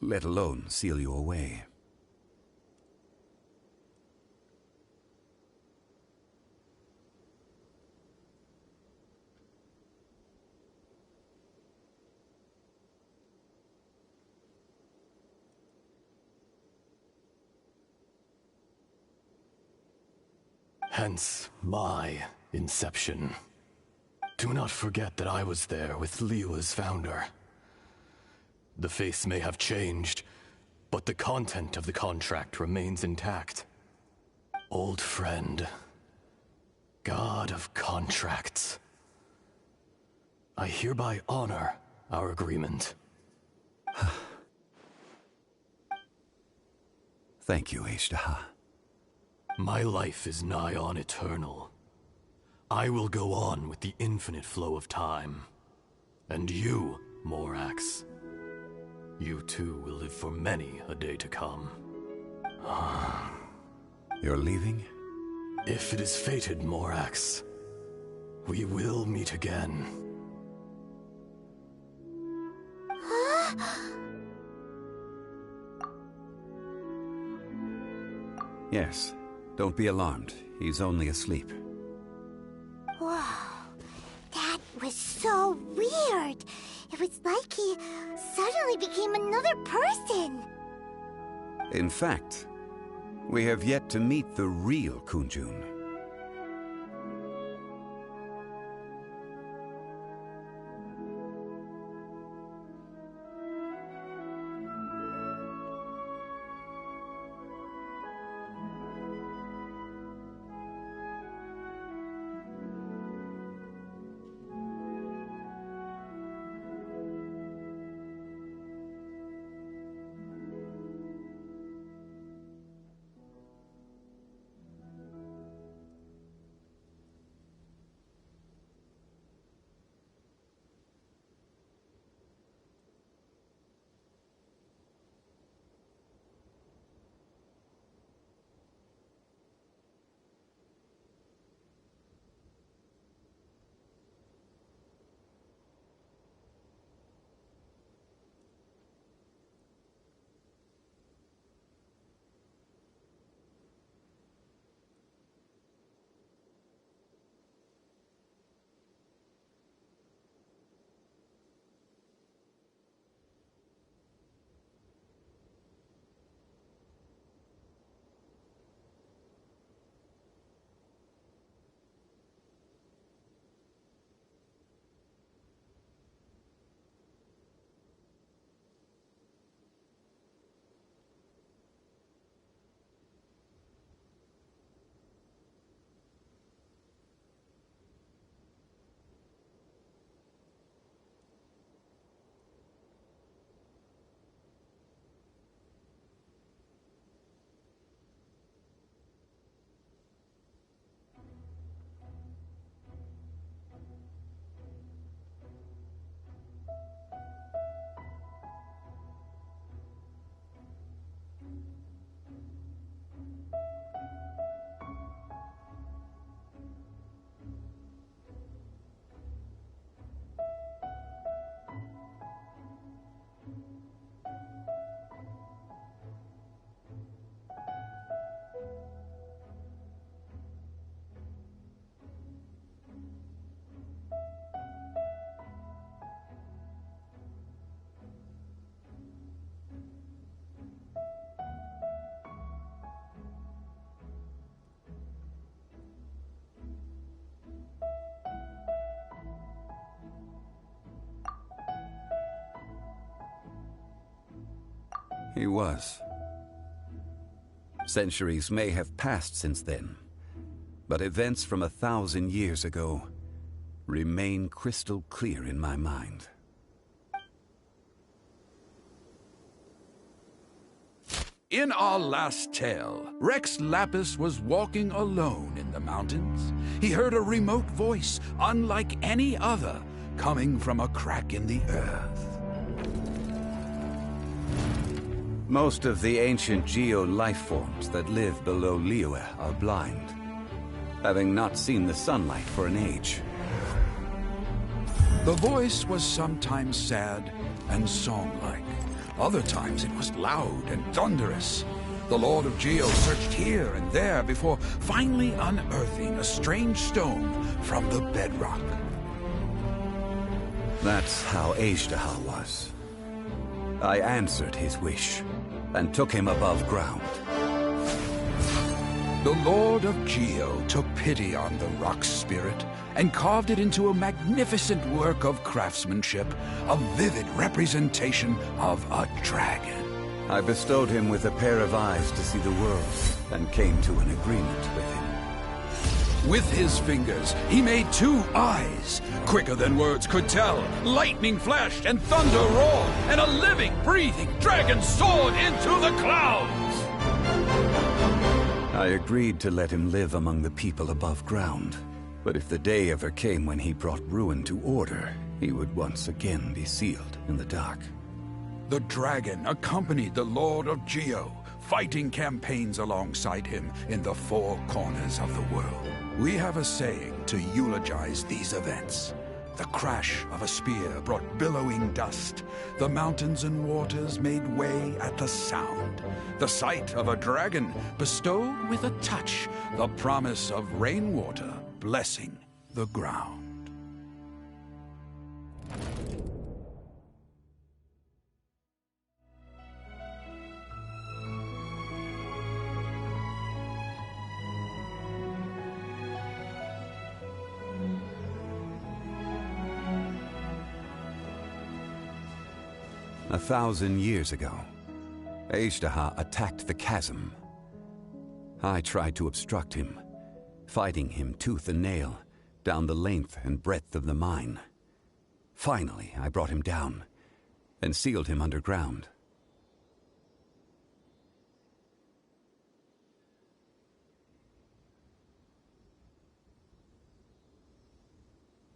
let alone seal you away. Hence my inception. Do not forget that I was there with Liyue's founder. The face may have changed, but the content of the contract remains intact. Old friend, god of contracts, I hereby honor our agreement. Thank you, Ashtaha. My life is nigh on eternal. I will go on with the infinite flow of time. And you, Morax, you too will live for many a day to come. You're leaving? If it is fated, Morax, we will meet again. Yes. Don't be alarmed. He's only asleep. Whoa. That was so weird. It was like he suddenly became another person. In fact, we have yet to meet the real Kunjun. He was. Centuries may have passed since then, but events from 1,000 years ago remain crystal clear in my mind. In our last tale, Rex Lapis was walking alone in the mountains. He heard a remote voice, unlike any other, coming from a crack in the earth. Most of the ancient geo-life forms that live below Liyue are blind, having not seen the sunlight for an age. The voice was sometimes sad and song-like. Other times it was loud and thunderous. The Lord of Geo searched here and there before finally unearthing a strange stone from the bedrock. That's how Azhdaha was. I answered his wish and took him above ground. The Lord of Geo took pity on the rock spirit and carved it into a magnificent work of craftsmanship, a vivid representation of a dragon. I bestowed him with a pair of eyes to see the world and came to an agreement with him. With his fingers, he made 2 eyes. Quicker than words could tell, lightning flashed and thunder roared, and a living, breathing dragon soared into the clouds! I agreed to let him live among the people above ground. But if the day ever came when he brought ruin to order, he would once again be sealed in the dark. The dragon accompanied the Lord of Geo, fighting campaigns alongside him in the 4 corners of the world. We have a saying to eulogize these events. The crash of a spear brought billowing dust. The mountains and waters made way at the sound. The sight of a dragon bestowed with a touch the promise of rainwater blessing the ground. A 1,000 years ago, Azhdaha attacked the chasm. I tried to obstruct him, fighting him tooth and nail down the length and breadth of the mine. Finally, I brought him down and sealed him underground.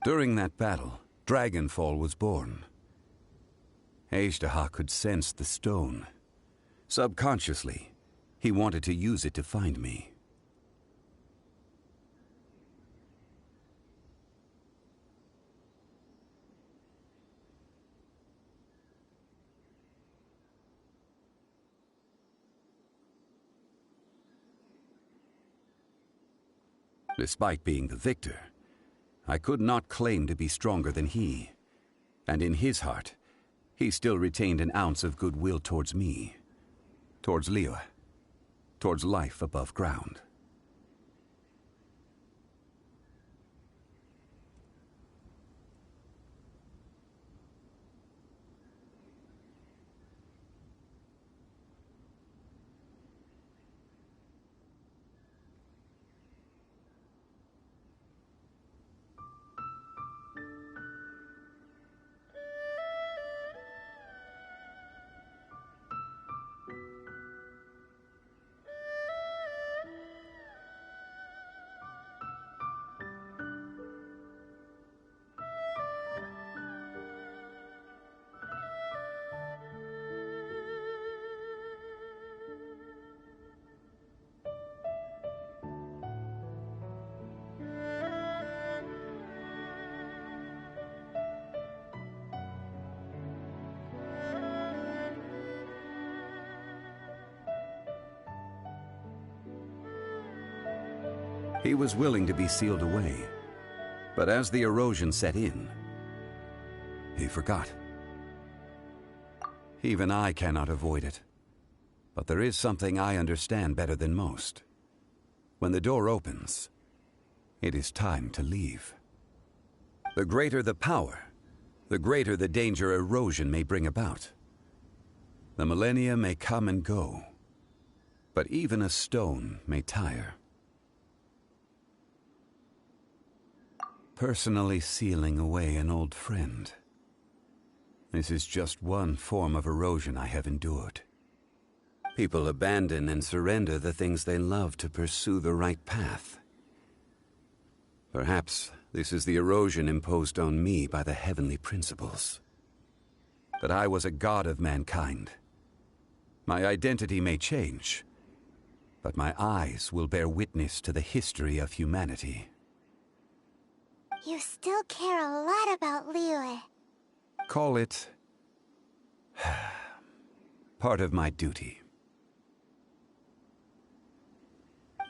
During that battle, Dragonfall was born. Azhdaha could sense the stone. Subconsciously, he wanted to use it to find me. Despite being the victor, I could not claim to be stronger than he, and in his heart, he still retained an ounce of goodwill towards me, towards Liyue, towards life above ground. He was willing to be sealed away, but as the erosion set in, he forgot. Even I cannot avoid it, but there is something I understand better than most. When the door opens, it is time to leave. The greater the power, the greater the danger erosion may bring about. The millennia may come and go, but even a stone may tire. Personally sealing away an old friend. This is just one form of erosion I have endured. People abandon and surrender the things they love to pursue the right path. Perhaps this is the erosion imposed on me by the heavenly principles. But I was a god of mankind. My identity may change, but my eyes will bear witness to the history of humanity. You still care a lot about Liyue. Call it part of my duty.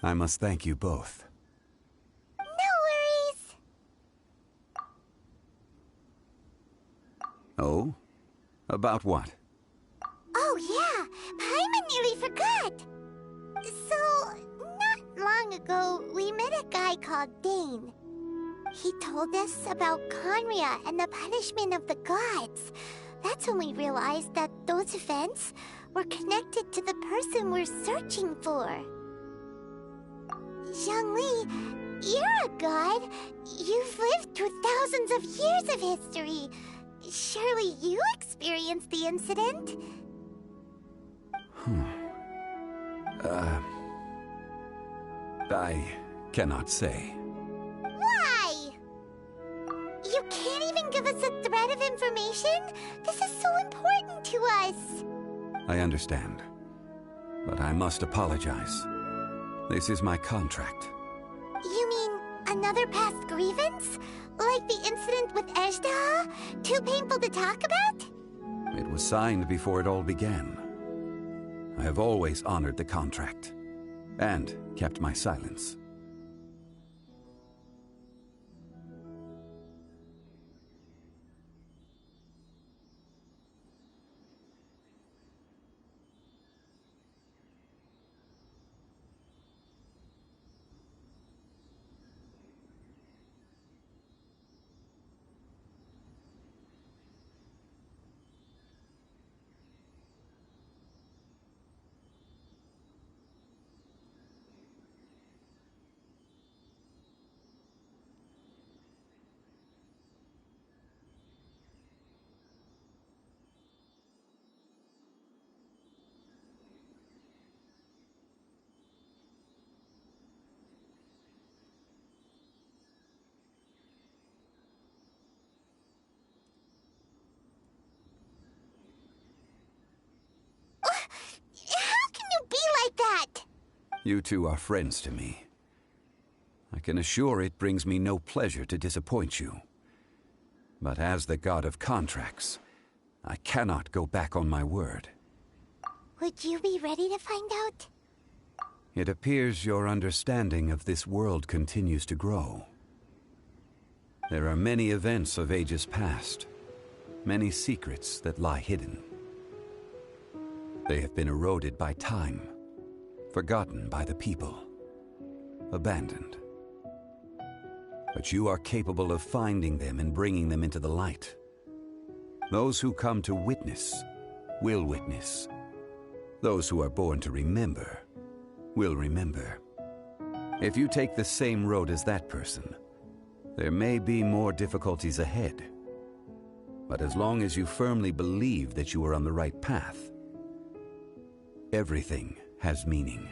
I must thank you both. No worries! Oh? About what? Oh yeah, Paimon nearly forgot! So, not long ago, we met a guy called Dane. He told us about Conria and the punishment of the gods. That's when we realized that those events were connected to the person we're searching for. Zhongli, you're a god. You've lived through thousands of years of history. Surely you experienced the incident? I cannot say. Why? You can't even give us a thread of information? This is so important to us. I understand, but I must apologize. This is my contract. You mean another past grievance? Like the incident with Ejda? Too painful to talk about? It was signed before it all began. I have always honored the contract, and kept my silence. You two are friends to me. I can assure it brings me no pleasure to disappoint you. But as the god of contracts, I cannot go back on my word. Would you be ready to find out? It appears your understanding of this world continues to grow. There are many events of ages past, many secrets that lie hidden. They have been eroded by time, forgotten by the people, abandoned. But you are capable of finding them and bringing them into the light. Those who come to witness will witness. Those who are born to remember will remember. If you take the same road as that person, there may be more difficulties ahead. But as long as you firmly believe that you are on the right path, everything has meaning.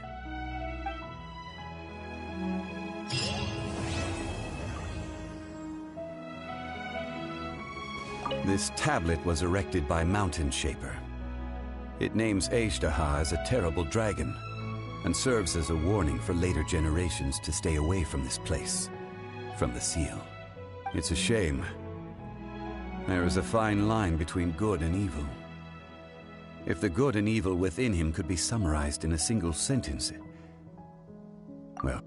This tablet was erected by Mountain Shaper. It names Ejdaha as a terrible dragon, and serves as a warning for later generations to stay away from this place, from the seal. It's a shame. There is a fine line between good and evil. If the good and evil within him could be summarized in a single sentence, well,